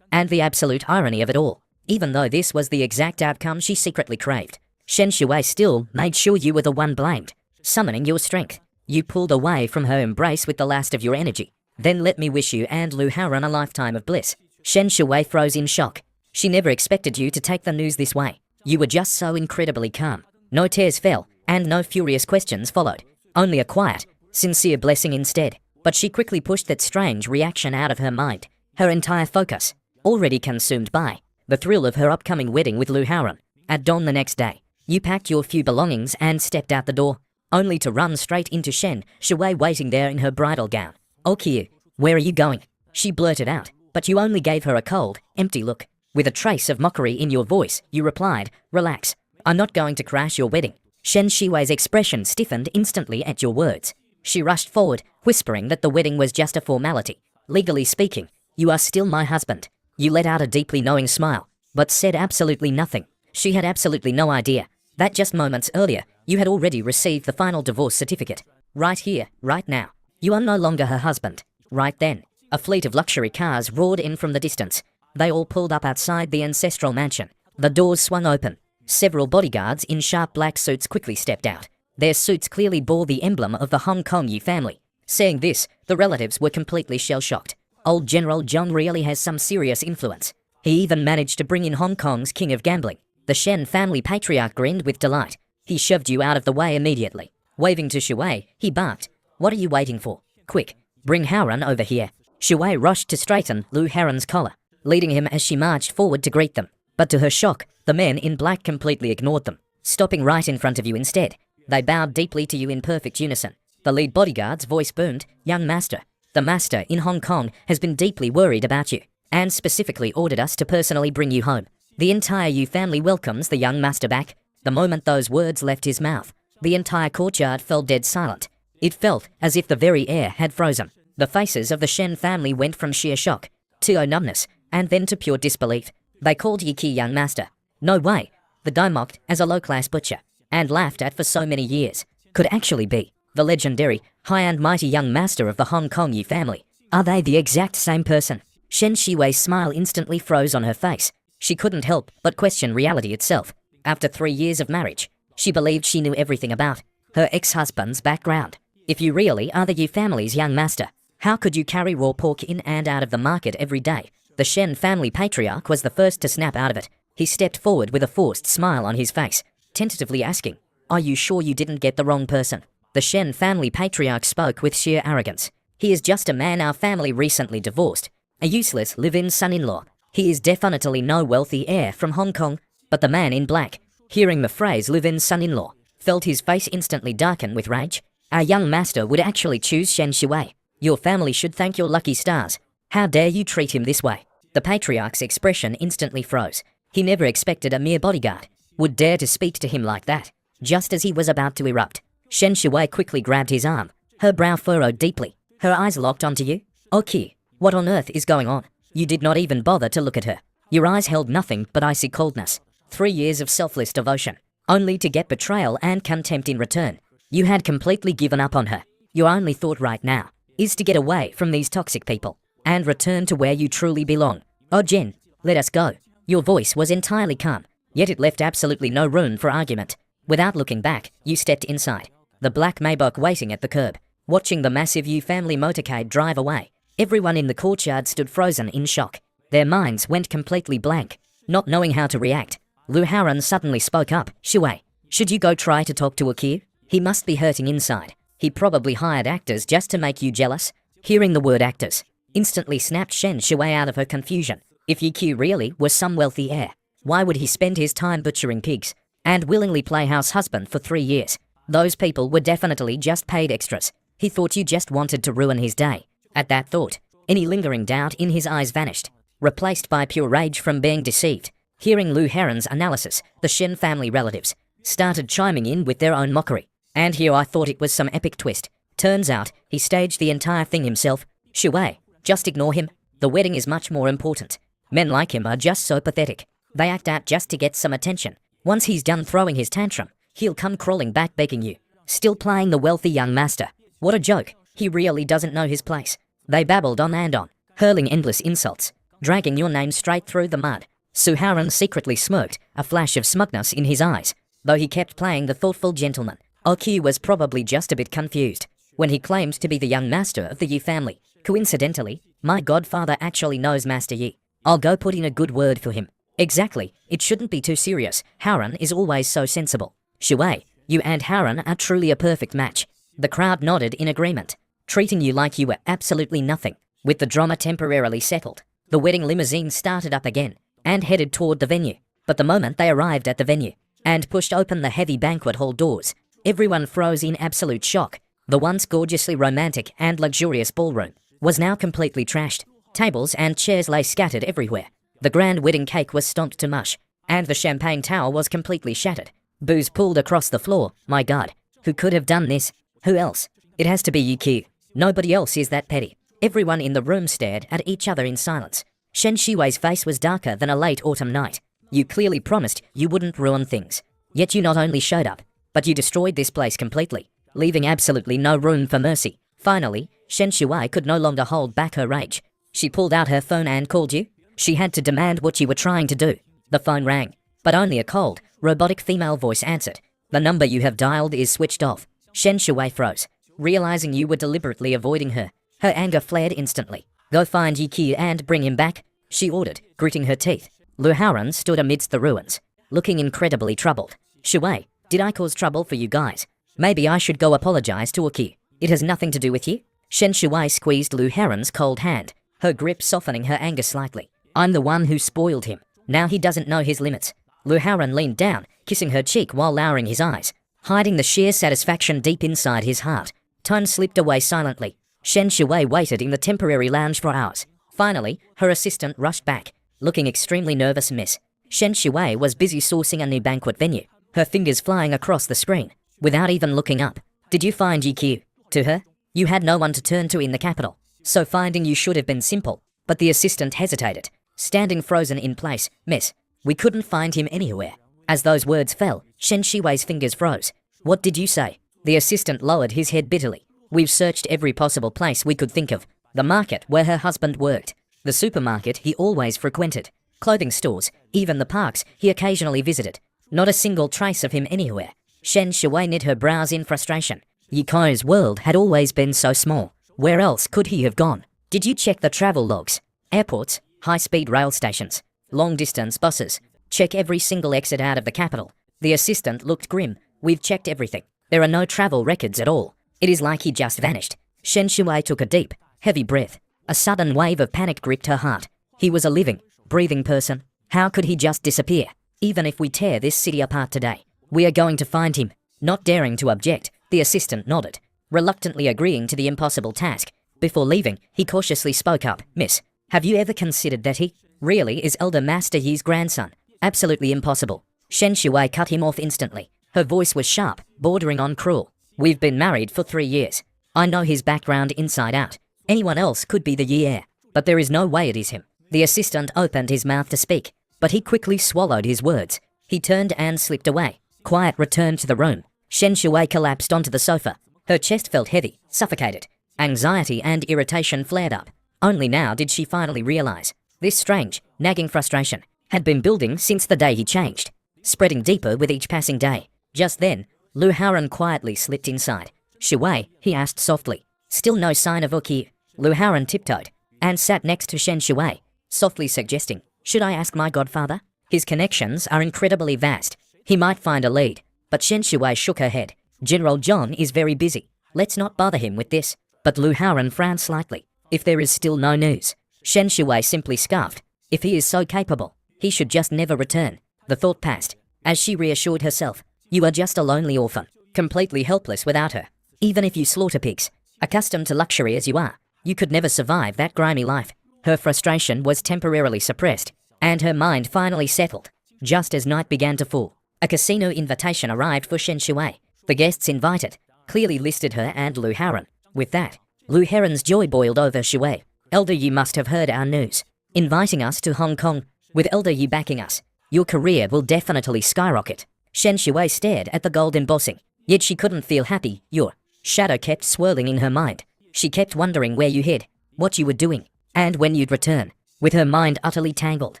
And the absolute irony of it all, even though this was the exact outcome she secretly craved, Shen Shui still made sure you were the one blamed. Summoning your strength, you pulled away from her embrace with the last of your energy. Then let me wish you and Lu Haoran a lifetime of bliss. Shen Shui froze in shock. She never expected you to take the news this way. You were just so incredibly calm. No tears fell, and no furious questions followed. Only a quiet, sincere blessing instead. But she quickly pushed that strange reaction out of her mind. Her entire focus, already consumed by the thrill of her upcoming wedding with Lu Haoran. At dawn the next day, you packed your few belongings and stepped out the door, only to run straight into Shen Shui waiting there in her bridal gown. "Okay, where are you going?" she blurted out, but you only gave her a cold, empty look. With a trace of mockery in your voice, you replied, "Relax, I'm not going to crash your wedding." Shen Shui's expression stiffened instantly at your words. She rushed forward, whispering that the wedding was just a formality. "Legally speaking, you are still my husband." You let out a deeply knowing smile, but said absolutely nothing. She had absolutely no idea that just moments earlier, you had already received the final divorce certificate. Right here, right now. You are no longer her husband. Right then, a fleet of luxury cars roared in from the distance. They all pulled up outside the ancestral mansion. The doors swung open. Several bodyguards in sharp black suits quickly stepped out. Their suits clearly bore the emblem of the Hong Kong Yi family. Seeing this, the relatives were completely shell-shocked. Old General Zhang really has some serious influence. He even managed to bring in Hong Kong's king of gambling. The Shen family patriarch grinned with delight. He shoved you out of the way immediately. Waving to Shui, he barked, "What are you waiting for? Quick, bring Haoran over here." Shui rushed to straighten Lu Haoran's collar, leading him as she marched forward to greet them. But to her shock, the men in black completely ignored them, stopping right in front of you instead. They bowed deeply to you in perfect unison. The lead bodyguard's voice boomed, "Young master, the master in Hong Kong has been deeply worried about you, and specifically ordered us to personally bring you home. The entire Yu family welcomes the young master back." The moment those words left his mouth, the entire courtyard fell dead silent. It felt as if the very air had frozen. The faces of the Shen family went from sheer shock to numbness, and then to pure disbelief. They called Yi Qi young master. No way. The guy mocked as a low-class butcher, and laughed at for so many years, could actually be the legendary, high and mighty young master of the Hong Kong Yi family. Are they the exact same person? Shen Shui's smile instantly froze on her face. She couldn't help but question reality itself. After 3 years of marriage, she believed she knew everything about her ex-husband's background. If you really are the Yu family's young master, how could you carry raw pork in and out of the market every day? The Shen family patriarch was the first to snap out of it. He stepped forward with a forced smile on his face, tentatively asking, "Are you sure you didn't get the wrong person?" The Shen family patriarch spoke with sheer arrogance. "He is just a man our family recently divorced, a useless live-in son-in-law. He is definitely no wealthy heir from Hong Kong." But the man in black, hearing the phrase live-in son-in-law, felt his face instantly darken with rage. "Our young master would actually choose Shen Shui. Your family should thank your lucky stars. How dare you treat him this way?" The patriarch's expression instantly froze. He never expected a mere bodyguard would dare to speak to him like that. Just as he was about to erupt, Shen Shui quickly grabbed his arm. Her brow furrowed deeply. Her eyes locked onto you. "Okay, what on earth is going on?" You did not even bother to look at her. Your eyes held nothing but icy coldness. 3 years of selfless devotion, only to get betrayal and contempt in return. You had completely given up on her. Your only thought right now is to get away from these toxic people and return to where you truly belong. "Oh Jen, let us go." Your voice was entirely calm, yet it left absolutely no room for argument. Without looking back, you stepped inside, the black Maybach waiting at the curb, watching the massive Yu family motorcade drive away. Everyone in the courtyard stood frozen in shock. Their minds went completely blank, not knowing how to react. Lu Haoran suddenly spoke up. "Shui, should you go try to talk to Akir? He must be hurting inside. He probably hired actors just to make you jealous." Hearing the word actors, instantly snapped Shen Shui out of her confusion. If Yi Qi really was some wealthy heir, why would he spend his time butchering pigs and willingly play house husband for 3 years? Those people were definitely just paid extras. He thought you just wanted to ruin his day. At that thought, any lingering doubt in his eyes vanished, replaced by pure rage from being deceived. Hearing Lu Haoran's analysis, the Shen family relatives started chiming in with their own mockery. And here I thought it was some epic twist. Turns out, he staged the entire thing himself. "Shui, just ignore him. The wedding is much more important. Men like him are just so pathetic. They act out just to get some attention. Once he's done throwing his tantrum, he'll come crawling back begging you. Still playing the wealthy young master. What a joke." He really doesn't know his place. They babbled on and on, hurling endless insults, dragging your name straight through the mud. Suharan secretly smirked, a flash of smugness in his eyes. Though he kept playing the thoughtful gentleman, Okyu was probably just a bit confused when he claimed to be the young master of the Yi family. Coincidentally, my godfather actually knows Master Yi. I'll go put in a good word for him. Exactly, it shouldn't be too serious. Haran is always so sensible. Shui, you and Haran are truly a perfect match. The crowd nodded in agreement, treating you like you were absolutely nothing. With the drama temporarily settled, the wedding limousine started up again and headed toward the venue. But the moment they arrived at the venue and pushed open the heavy banquet hall doors, everyone froze in absolute shock. The once gorgeously romantic and luxurious ballroom was now completely trashed. Tables and chairs lay scattered everywhere. The grand wedding cake was stomped to mush, and the champagne tower was completely shattered. Booze pooled across the floor. My god, who could have done this? Who else? It has to be Yuki. Nobody else is that petty. Everyone in the room stared at each other in silence. Shen Shiwei's face was darker than a late autumn night. You clearly promised you wouldn't ruin things. Yet you not only showed up, but you destroyed this place completely, leaving absolutely no room for mercy. Finally, Shen Shiwei could no longer hold back her rage. She pulled out her phone and called you. She had to demand what you were trying to do. The phone rang, but only a cold, robotic female voice answered. The number you have dialed is switched off. Shen Shiwei froze, realizing you were deliberately avoiding her. Her anger flared instantly. Go find Yuki and bring him back, she ordered, gritting her teeth. Lu Haran stood amidst the ruins, looking incredibly troubled. Shui, did I cause trouble for you guys? Maybe I should go apologize to Uki. It has nothing to do with you. Shen Shui squeezed Lu Haran's cold hand, her grip softening her anger slightly. I'm the one who spoiled him. Now he doesn't know his limits. Lu Haran leaned down, kissing her cheek while lowering his eyes, hiding the sheer satisfaction deep inside his heart. Time slipped away silently. Shen Shui waited in the temporary lounge for hours. Finally, her assistant rushed back, looking extremely nervous. Miss Shen Shui was busy sourcing a new banquet venue, her fingers flying across the screen, without even looking up. Did you find GQ? To her? You had no one to turn to in the capital, so finding you should have been simple. But the assistant hesitated, standing frozen in place. Miss, we couldn't find him anywhere. As those words fell, Shen Shiwei's fingers froze. What did you say? The assistant lowered his head bitterly. We've searched every possible place we could think of. The market where her husband worked, the supermarket he always frequented, clothing stores, even the parks he occasionally visited. Not a single trace of him anywhere. Shen Shui knit her brows in frustration. Yiko's world had always been so small. Where else could he have gone? Did you check the travel logs? Airports, high-speed rail stations, long-distance buses. Check every single exit out of the capital. The assistant looked grim. We've checked everything. There are no travel records at all. It is like he just vanished. Shen Shui took a deep, heavy breath. A sudden wave of panic gripped her heart. He was a living, breathing person. How could he just disappear? Even if we tear this city apart today, we are going to find him. Not daring to object, the assistant nodded, reluctantly agreeing to the impossible task. Before leaving, he cautiously spoke up. Miss, have you ever considered that he really is Elder Master Yi's grandson? Absolutely impossible. Shen Shui cut him off instantly. Her voice was sharp, bordering on cruel. We've been married for 3 years. I know his background inside out. Anyone else could be the Yi heir, but there is no way it is him. The assistant opened his mouth to speak, but he quickly swallowed his words. He turned and slipped away. Quiet returned to the room. Shen Shui collapsed onto the sofa. Her chest felt heavy, suffocated. Anxiety and irritation flared up. Only now did she finally realize. This strange, nagging frustration had been building since the day he changed, spreading deeper with each passing day. Just then, Lu Haran quietly slipped inside. Shui, he asked softly. Still no sign of Uki. Lu Haran tiptoed and sat next to Shen Shui, softly suggesting, should I ask my godfather? His connections are incredibly vast. He might find a lead. But Shen Shui shook her head. General John is very busy. Let's not bother him with this. But Lu Haran frowned slightly. If there is still no news, Shen Shui simply scoffed. If he is so capable, he should just never return. The thought passed, as she reassured herself. You are just a lonely orphan, completely helpless without her. Even if you slaughter pigs, accustomed to luxury as you are, you could never survive that grimy life. Her frustration was temporarily suppressed, and her mind finally settled. Just as night began to fall, a casino invitation arrived for Shen Shui. The guests invited clearly listed her and Lu Haran. With that, Lu Haran's joy boiled over. Shui, Elder Yi must have heard our news, inviting us to Hong Kong. With Elder Yi backing us, your career will definitely skyrocket. Shen Shui stared at the gold embossing, yet she couldn't feel happy. Your shadow kept swirling in her mind. She kept wondering where you hid, what you were doing, and when you'd return. With her mind utterly tangled,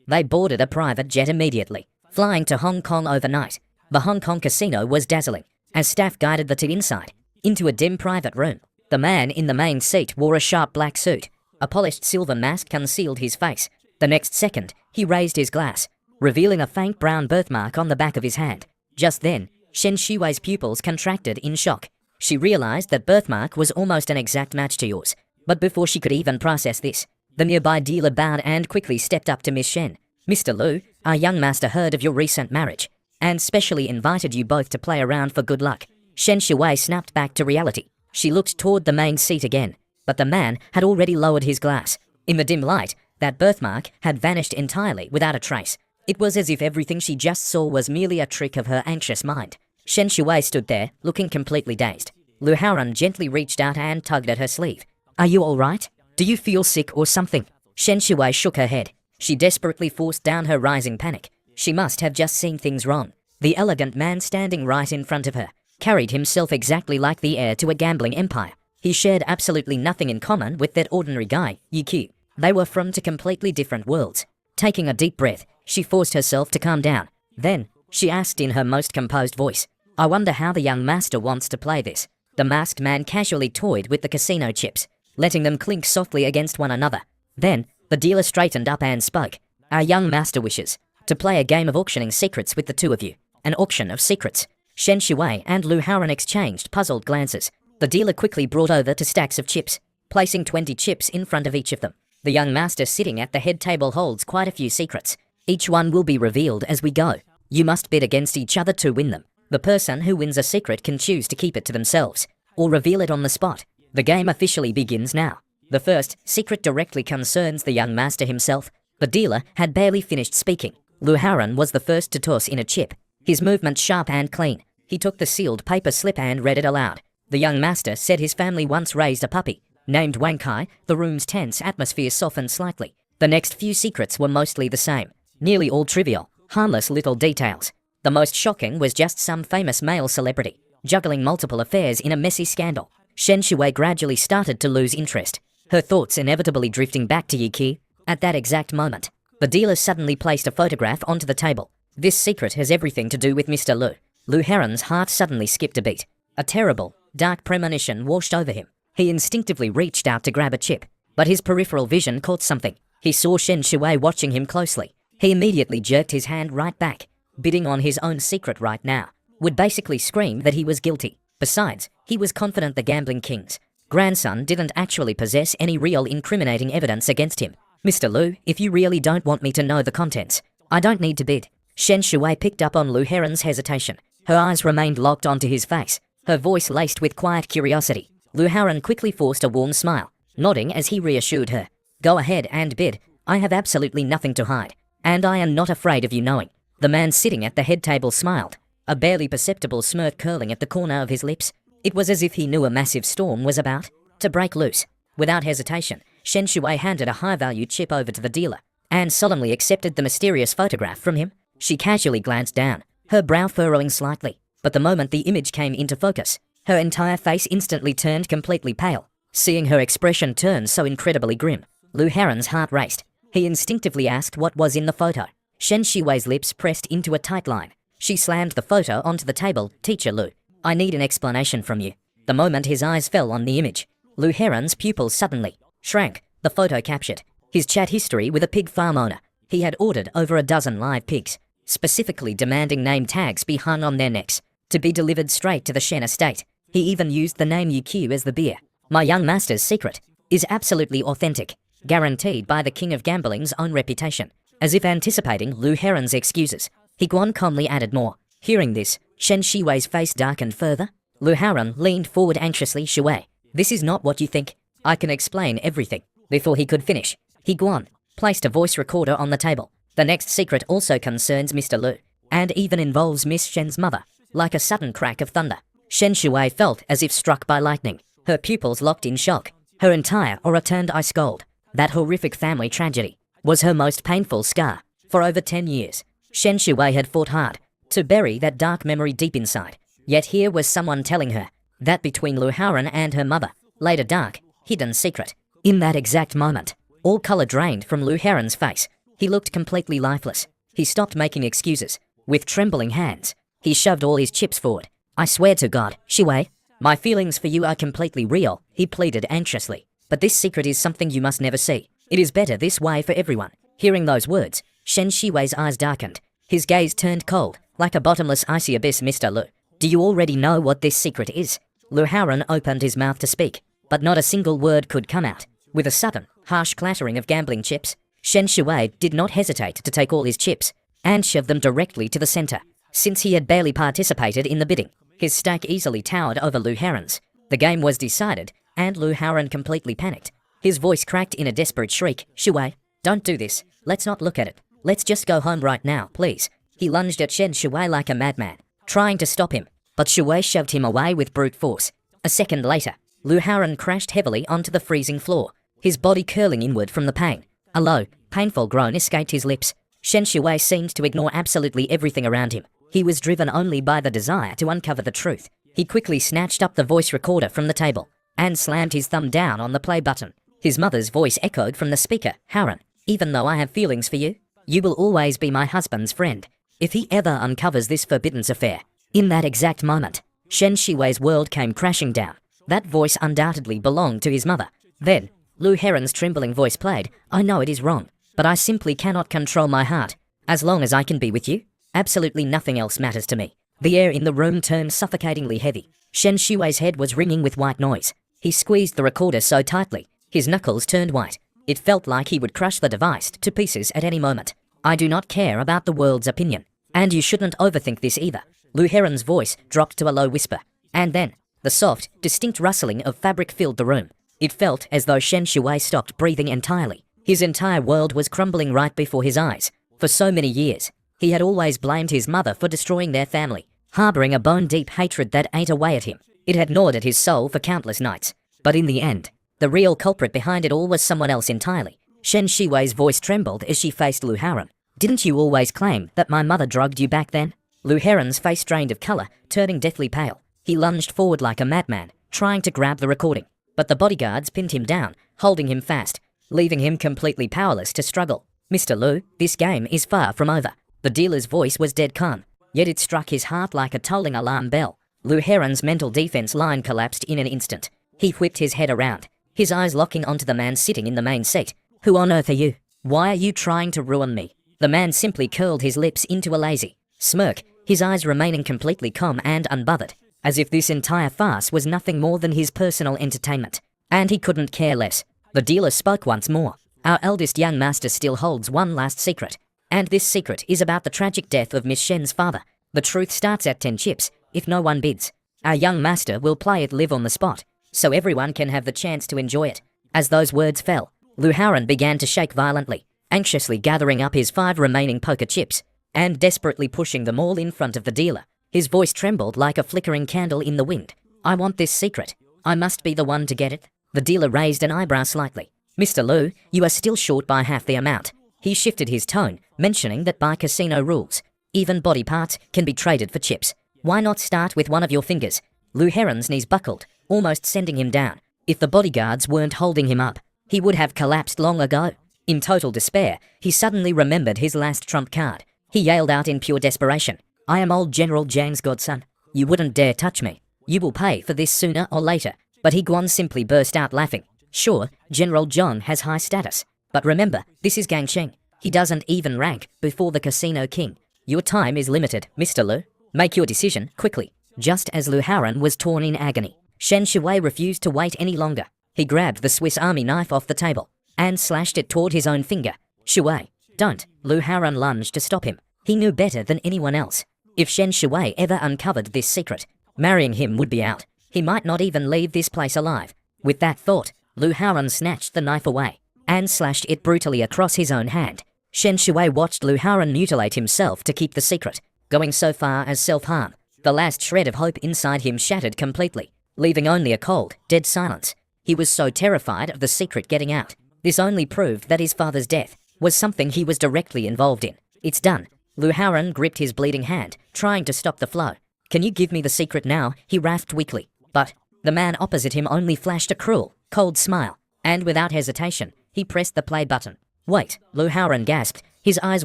they boarded a private jet immediately, flying to Hong Kong overnight. The Hong Kong casino was dazzling, as staff guided the two inside, into a dim private room. The man in the main seat wore a sharp black suit. A polished silver mask concealed his face. The next second, he raised his glass, revealing a faint brown birthmark on the back of his hand. Just then, Shen Shiwei's pupils contracted in shock. She realized that birthmark was almost an exact match to yours. But before she could even process this, the nearby dealer bowed and quickly stepped up to Miss Shen. "Mr. Lu, our young master heard of your recent marriage, and specially invited you both to play around for good luck." Shen Shiwei snapped back to reality. She looked toward the main seat again, but the man had already lowered his glass. In the dim light, that birthmark had vanished entirely without a trace. It was as if everything she just saw was merely a trick of her anxious mind. Shen Shiwei stood there, looking completely dazed. Lu Haoran gently reached out and tugged at her sleeve. "Are you all right? Do you feel sick or something?" Shen Shiwei shook her head. She desperately forced down her rising panic. She must have just seen things wrong. The elegant man standing right in front of her carried himself exactly like the heir to a gambling empire. He shared absolutely nothing in common with that ordinary guy, Yu. They were from two completely different worlds. Taking a deep breath, she forced herself to calm down. Then, she asked in her most composed voice, "I wonder how the young master wants to play this." The masked man casually toyed with the casino chips, letting them clink softly against one another. Then, the dealer straightened up and spoke. "Our young master wishes to play a game of auctioning secrets with the two of you. An auction of secrets." Shen Shiwei and Lu Haoran exchanged puzzled glances. The dealer quickly brought over 2 stacks of chips, placing 20 chips in front of each of them. "The young master sitting at the head table holds quite a few secrets. Each one will be revealed as we go. You must bid against each other to win them. The person who wins a secret can choose to keep it to themselves, or reveal it on the spot. The game officially begins now." The first secret directly concerns the young master himself. The dealer had barely finished speaking. Lu Haoran was the first to toss in a chip, his movement sharp and clean. He took the sealed paper slip and read it aloud. The young master said his family once raised a puppy named Wang Kai. The room's tense atmosphere softened slightly. The next few secrets were mostly the same, nearly all trivial, harmless little details. The most shocking was just some famous male celebrity juggling multiple affairs in a messy scandal. Shen Shiwei gradually started to lose interest, her thoughts inevitably drifting back to Yuki. At that exact moment, the dealer suddenly placed a photograph onto the table. "This secret has everything to do with Mr. Lu." Lu Haoran's heart suddenly skipped a beat. A terrible, dark premonition washed over him. He instinctively reached out to grab a chip, but his peripheral vision caught something. He saw Shen Shiwei watching him closely. He immediately jerked his hand right back. Bidding on his own secret right now would basically scream that he was guilty. Besides, he was confident the gambling king's grandson didn't actually possess any real incriminating evidence against him. "Mr. Lu, if you really don't want me to know the contents, I don't need to bid." Shen Shiwei picked up on Lu Haoran's hesitation. Her eyes remained locked onto his face, her voice laced with quiet curiosity. Lu Haoran quickly forced a warm smile, nodding as he reassured her. "Go ahead and bid. I have absolutely nothing to hide, and I am not afraid of you knowing." The man sitting at the head table smiled, a barely perceptible smirk curling at the corner of his lips. It was as if he knew a massive storm was about to break loose. Without hesitation, Shen Shiwei handed a high-value chip over to the dealer and solemnly accepted the mysterious photograph from him. She casually glanced down, her brow furrowing slightly, but the moment the image came into focus, her entire face instantly turned completely pale. Seeing her expression turn so incredibly grim, Lu Haoran's heart raced. He instinctively asked what was in the photo. Shen Shiwei's lips pressed into a tight line. She slammed the photo onto the table. "Teacher Lu, I need an explanation from you." The moment his eyes fell on the image, Lu Haoran's pupils suddenly shrank. The photo captured his chat history with a pig farm owner. He had ordered over a dozen live pigs, specifically demanding name tags be hung on their necks to be delivered straight to the Shen estate. He even used the name Yu as the beer. "My young master's secret is absolutely authentic, guaranteed by the king of gambling's own reputation." As if anticipating Lu Haoran's excuses, He Guan calmly added more. Hearing this, Shen Shiwei's face darkened further. Lu Haoran leaned forward anxiously. "Shiwei, this is not what you think. I can explain everything." Before he could finish, He Guan placed a voice recorder on the table. "The next secret also concerns Mr. Lu, and even involves Miss Shen's mother." Like a sudden crack of thunder, Shen Shiwei felt as if struck by lightning. Her pupils locked in shock. Her entire aura turned ice cold. That horrific family tragedy was her most painful scar. For over 10 years, Shen Shiwei had fought hard to bury that dark memory deep inside. Yet here was someone telling her that between Lu Haoran and her mother, laid a dark, hidden secret. In that exact moment, all color drained from Lu Heron's face. He looked completely lifeless. He stopped making excuses. With trembling hands, he shoved all his chips forward. I swear to God, Shiwei, my feelings for you are completely real, he pleaded anxiously. But this secret is something you must never see. It is better this way for everyone. Hearing those words, Shen Shiwei's eyes darkened. His gaze turned cold, like a bottomless icy abyss. Mr. Lu, do you already know what this secret is? Lu Haran opened his mouth to speak, but not a single word could come out. With a sudden, harsh clattering of gambling chips, Shen Shiwei did not hesitate to take all his chips and shove them directly to the center. Since he had barely participated in the bidding, his stake easily towered over Lu Haran's. The game was decided, and Lu Haran completely panicked. His voice cracked in a desperate shriek. Shiwei, don't do this. Let's not look at it. Let's just go home right now, please. He lunged at Shen Shiwei like a madman, trying to stop him, but Shiwei shoved him away with brute force. A second later, Lu Haran crashed heavily onto the freezing floor, his body curling inward from the pain. A low, painful groan escaped his lips. Shen Shiwei seemed to ignore absolutely everything around him. He was driven only by the desire to uncover the truth. He quickly snatched up the voice recorder from the table and slammed his thumb down on the play button. His mother's voice echoed from the speaker. Haran, even though I have feelings for you, you will always be my husband's friend. If he ever uncovers this forbidden affair. In that exact moment, Shen Shiwei's world came crashing down. That voice undoubtedly belonged to his mother. Then, Lu Heron's trembling voice played. I know it is wrong, but I simply cannot control my heart. As long as I can be with you, absolutely nothing else matters to me. The air in the room turned suffocatingly heavy. Shen Shiwei's head was ringing with white noise. He squeezed the recorder so tightly, his knuckles turned white. It felt like he would crush the device to pieces at any moment. I do not care about the world's opinion, and you shouldn't overthink this either. Lu Heron's voice dropped to a low whisper, and then, the soft, distinct rustling of fabric filled the room. It felt as though Shen Shiwei stopped breathing entirely. His entire world was crumbling right before his eyes. For so many years, he had always blamed his mother for destroying their family, harboring a bone-deep hatred that ate away at him. It had gnawed at his soul for countless nights. But in the end, the real culprit behind it all was someone else entirely. Shen Shiwei's voice trembled as she faced Lu Haran. Didn't you always claim that my mother drugged you back then? Lu Heron's face drained of color, turning deathly pale. He lunged forward like a madman, trying to grab the recording. But the bodyguards pinned him down, holding him fast, leaving him completely powerless to struggle. Mr. Lu, this game is far from over. The dealer's voice was dead calm, yet it struck his heart like a tolling alarm bell. Lu Heron's mental defense line collapsed in an instant. He whipped his head around, his eyes locking onto the man sitting in the main seat. Who on earth are you? Why are you trying to ruin me? The man simply curled his lips into a lazy smirk, his eyes remaining completely calm and unbothered, as if this entire farce was nothing more than his personal entertainment. And he couldn't care less. The dealer spoke once more. Our eldest young master still holds one last secret, and this secret is about the tragic death of Miss Shen's father. The truth starts at 10 chips, if no one bids. Our young master will play it live on the spot, so everyone can have the chance to enjoy it. As those words fell, Lu Haran began to shake violently, anxiously gathering up his 5 remaining poker chips, and desperately pushing them all in front of the dealer. His voice trembled like a flickering candle in the wind. I want this secret. I must be the one to get it. The dealer raised an eyebrow slightly. Mr. Lu, you are still short by half the amount. He shifted his tone, mentioning that by casino rules, even body parts can be traded for chips. Why not start with one of your fingers? Lu Heron's knees buckled, almost sending him down. If the bodyguards weren't holding him up, he would have collapsed long ago. In total despair, he suddenly remembered his last trump card. He yelled out in pure desperation, I am old General Zhang's godson. You wouldn't dare touch me. You will pay for this sooner or later. But He Guan simply burst out laughing. Sure, General Zhang has high status, but remember, this is Gang Sheng. He doesn't even rank before the casino king. Your time is limited, Mr. Lu. Make your decision, quickly. Just as Lu Haran was torn in agony, Shen Shiwei refused to wait any longer. He grabbed the Swiss Army knife off the table and slashed it toward his own finger. Shiwei, don't. Lu Haran lunged to stop him. He knew better than anyone else. If Shen Shiwei ever uncovered this secret, marrying him would be out. He might not even leave this place alive. With that thought, Lu Haran snatched the knife away and slashed it brutally across his own hand. Shen Shiwei watched Lu Haran mutilate himself to keep the secret, going so far as self-harm. The last shred of hope inside him shattered completely, leaving only a cold, dead silence. He was so terrified of the secret getting out. This only proved that his father's death was something he was directly involved in. It's done. Lu Haran gripped his bleeding hand, trying to stop the flow. Can you give me the secret now? He rasped weakly. But The man opposite him only flashed a cruel, cold smile, and without hesitation, he pressed the play button. Wait, Lu Haoran gasped, his eyes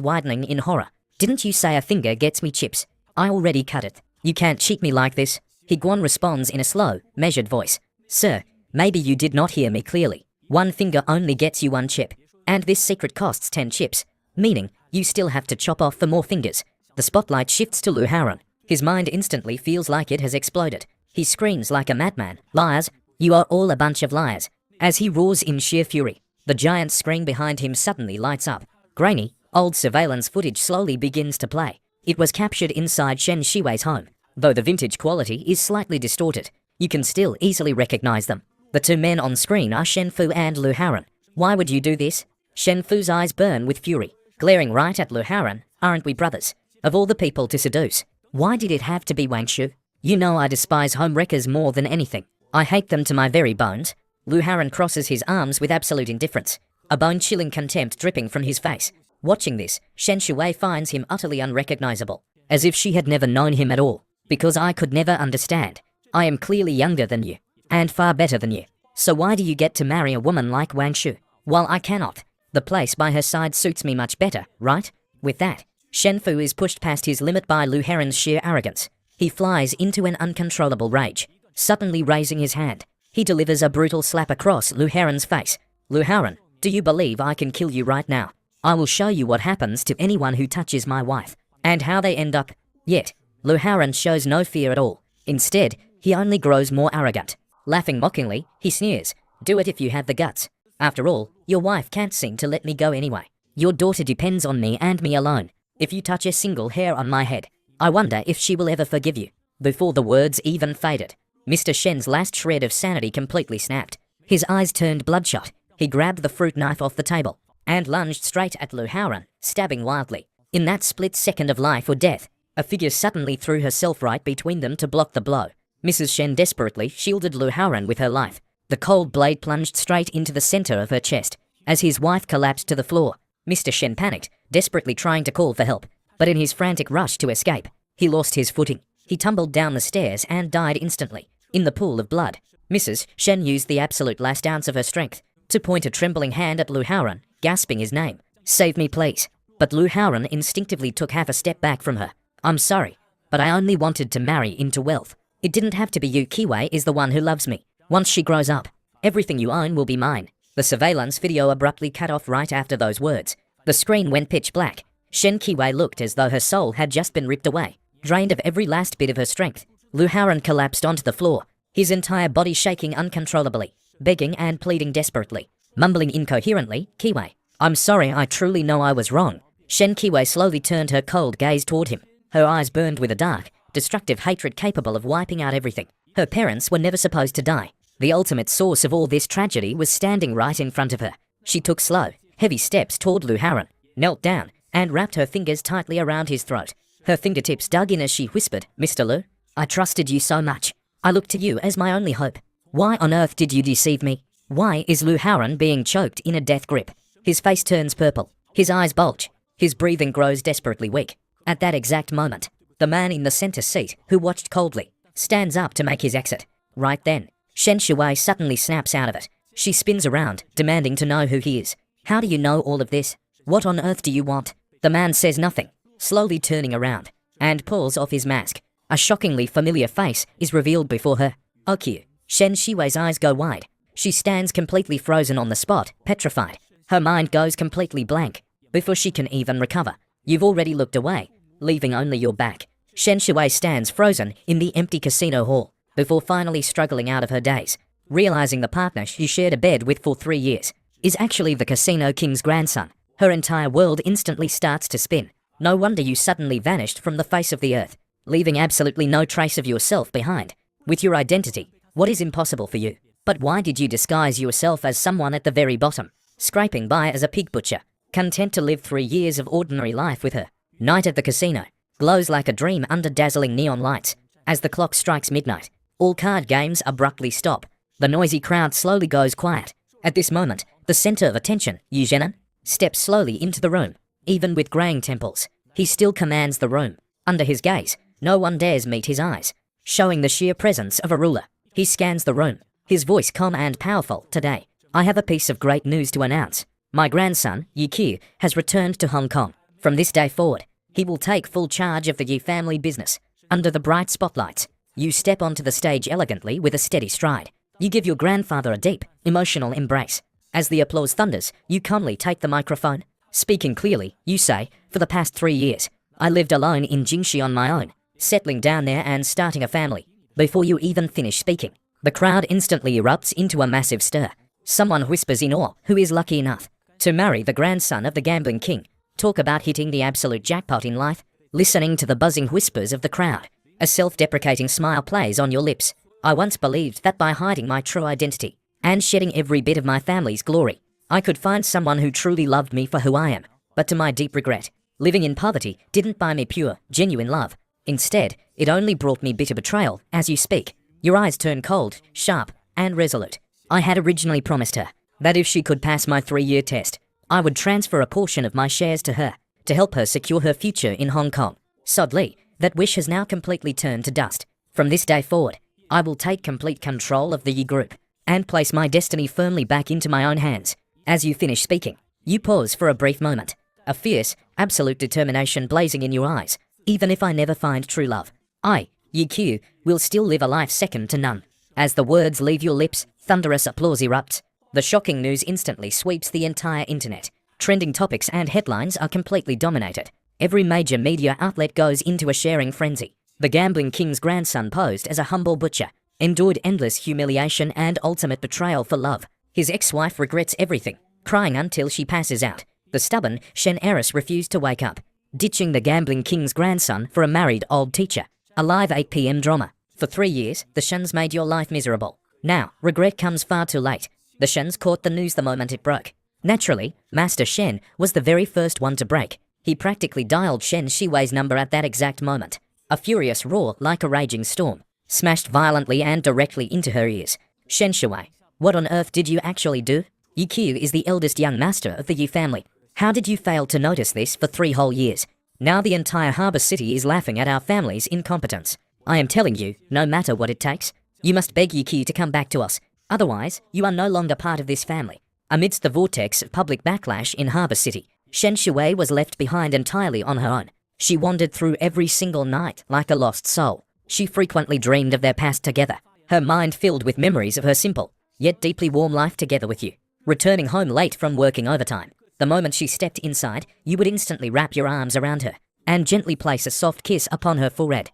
widening in horror. Didn't you say a finger gets me chips? I already cut it. You can't cheat me like this. Higuan responds in a slow, measured voice. Sir, maybe you did not hear me clearly. One finger only gets you 1 chip. And this secret costs 10 chips. Meaning, you still have to chop off for more fingers. The spotlight shifts to Lu Haoran. His mind instantly feels like it has exploded. He screams like a madman. Liars! You are all a bunch of liars. As he roars in sheer fury, the giant screen behind him suddenly lights up. Grainy, old surveillance footage slowly begins to play. It was captured inside Shen Shiwei's home. Though the vintage quality is slightly distorted, you can still easily recognize them. The 2 men on screen are Shen Fu and Lu Haoran. Why would you do this? Shen Fu's eyes burn with fury, glaring right at Lu Haoran. Aren't we brothers? Of all the people to seduce, why did it have to be Wang Shu? You know I despise homewreckers more than anything. I hate them to my very bones. Lu Haoran crosses his arms with absolute indifference, a bone-chilling contempt dripping from his face. Watching this, Shen Shiwei finds him utterly unrecognizable, as if she had never known him at all. Because I could never understand. I am clearly younger than you, and far better than you. So why do you get to marry a woman like Wang Shu? While I cannot. The place by her side suits me much better, right? With that, Shen Fu is pushed past his limit by Lu Haoran's sheer arrogance. He flies into an uncontrollable rage. Suddenly raising his hand, he delivers a brutal slap across Lu Haoran's face. Lu Haoran, do you believe I can kill you right now? I will show you what happens to anyone who touches my wife, and how they end up. Yet, Lu Haoran shows no fear at all. Instead, he only grows more arrogant. Laughing mockingly, he sneers. Do it if you have the guts. After all, your wife can't seem to let me go anyway. Your daughter depends on me and me alone. If you touch a single hair on my head, I wonder if she will ever forgive you. Before the words even faded, Mr. Shen's last shred of sanity completely snapped. His eyes turned bloodshot. He grabbed the fruit knife off the table and lunged straight at Lu Haoran, stabbing wildly. In that split second of life or death, a figure suddenly threw herself right between them to block the blow. Mrs. Shen desperately shielded Lu Haoran with her life. The cold blade plunged straight into the center of her chest. As his wife collapsed to the floor, Mr. Shen panicked, desperately trying to call for help. But in his frantic rush to escape, he lost his footing. He tumbled down the stairs and died instantly, in the pool of blood. Mrs. Shen used the absolute last ounce of her strength to point a trembling hand at Lu Haoran, gasping his name. Save me, please. But Lu Haoran instinctively took half a step back from her. I'm sorry, but I only wanted to marry into wealth. It didn't have to be you. Kiwei is the one who loves me. Once she grows up, everything you own will be mine. The surveillance video abruptly cut off right after those words. The screen went pitch black. Shen Kiwei looked as though her soul had just been ripped away, drained of every last bit of her strength. Lu Haoran collapsed onto the floor, his entire body shaking uncontrollably, begging and pleading desperately, mumbling incoherently, Kiwei, I'm sorry, I truly know I was wrong. Shen Kiwei slowly turned her cold gaze toward him. Her eyes burned with a dark, destructive hatred capable of wiping out everything. Her parents were never supposed to die. The ultimate source of all this tragedy was standing right in front of her. She took slow, heavy steps toward Lu Haoran, knelt down, and wrapped her fingers tightly around his throat. Her fingertips dug in as she whispered, Mr. Lu, I trusted you so much. I looked to you as my only hope. Why on earth did you deceive me? Why is Lu Haoran being choked in a death grip? His face turns purple. His eyes bulge. His breathing grows desperately weak. At that exact moment, the man in the center seat, who watched coldly, stands up to make his exit. Right then, Shen Shuwei suddenly snaps out of it. She spins around, demanding to know who he is. How do you know all of this? What on earth do you want? The man says nothing, slowly turning around, and pulls off his mask. A shockingly familiar face is revealed before her. Okyu. Shen Shiwei's eyes go wide. She stands completely frozen on the spot, petrified. Her mind goes completely blank. Before she can even recover, you've already looked away, leaving only your back. Shen Shuwei stands frozen in the empty casino hall, before finally struggling out of her daze, realizing the partner she shared a bed with for 3 years is actually the casino king's grandson. Her entire world instantly starts to spin. No wonder you suddenly vanished from the face of the earth, leaving absolutely no trace of yourself behind. With your identity, what is impossible for you? But why did you disguise yourself as someone at the very bottom, scraping by as a pig butcher, content to live 3 years of ordinary life with her? Night at the casino glows like a dream under dazzling neon lights. As the clock strikes midnight, all card games abruptly stop. The noisy crowd slowly goes quiet. At this moment, the center of attention, Yu Zhenan, steps slowly into the room. Even with graying temples, he still commands the room. Under his gaze, no one dares meet his eyes, showing the sheer presence of a ruler. He scans the room, his voice calm and powerful. Today, I have a piece of great news to announce. My grandson, Yi has returned to Hong Kong. From this day forward, he will take full charge of the Yi family business. Under the bright spotlights, you step onto the stage elegantly with a steady stride. You give your grandfather a deep, emotional embrace. As the applause thunders, you calmly take the microphone. Speaking clearly, you say, for the past 3 years, I lived alone in Jingxi on my own, settling down there and starting a family. Before you even finish speaking, the crowd instantly erupts into a massive stir. Someone whispers in awe, who is lucky enough to marry the grandson of the gambling king. Talk about hitting the absolute jackpot in life. Listening to the buzzing whispers of the crowd, a self-deprecating smile plays on your lips. I once believed that by hiding my true identity and shedding every bit of my family's glory, I could find someone who truly loved me for who I am. But to my deep regret, living in poverty didn't buy me pure, genuine love. Instead, it only brought me bitter betrayal. As you speak, your eyes turn cold, sharp, and resolute. I had originally promised her that if she could pass my 3-year test, I would transfer a portion of my shares to her to help her secure her future in Hong Kong. Sadly, that wish has now completely turned to dust. From this day forward, I will take complete control of the Yi Group and place my destiny firmly back into my own hands. As you finish speaking, you pause for a brief moment, a fierce, absolute determination blazing in your eyes. Even if I never find true love, I, Yi will still live a life second to none. As the words leave your lips, thunderous applause erupts. The shocking news instantly sweeps the entire internet. Trending topics and headlines are completely dominated. Every major media outlet goes into a sharing frenzy. The gambling king's grandson posed as a humble butcher, endured endless humiliation and ultimate betrayal for love. His ex-wife regrets everything, crying until she passes out. The stubborn Shen heiress refused to wake up, ditching the gambling king's grandson for a married old teacher. A live 8 p.m. drama. For 3 years, the Shens made your life miserable. Now, regret comes far too late. The Shens caught the news the moment it broke. Naturally, Master Shen was the very first one to break. He practically dialed Shen Shiwei's number at that exact moment. A furious roar, like a raging storm, smashed violently and directly into her ears. Shen Shiwei, what on earth did you actually do? Yi is the eldest young master of the Yi family. How did you fail to notice this for 3 whole years? Now the entire Harbor City is laughing at our family's incompetence. I am telling you, no matter what it takes, you must beg Yi to come back to us. Otherwise, you are no longer part of this family. Amidst the vortex of public backlash in Harbor City, Shen Shiwei was left behind entirely on her own. She wandered through every single night like a lost soul. She frequently dreamed of their past together, her mind filled with memories of her simple, yet deeply warm life together with you. Returning home late from working overtime, the moment she stepped inside, you would instantly wrap your arms around her and gently place a soft kiss upon her forehead.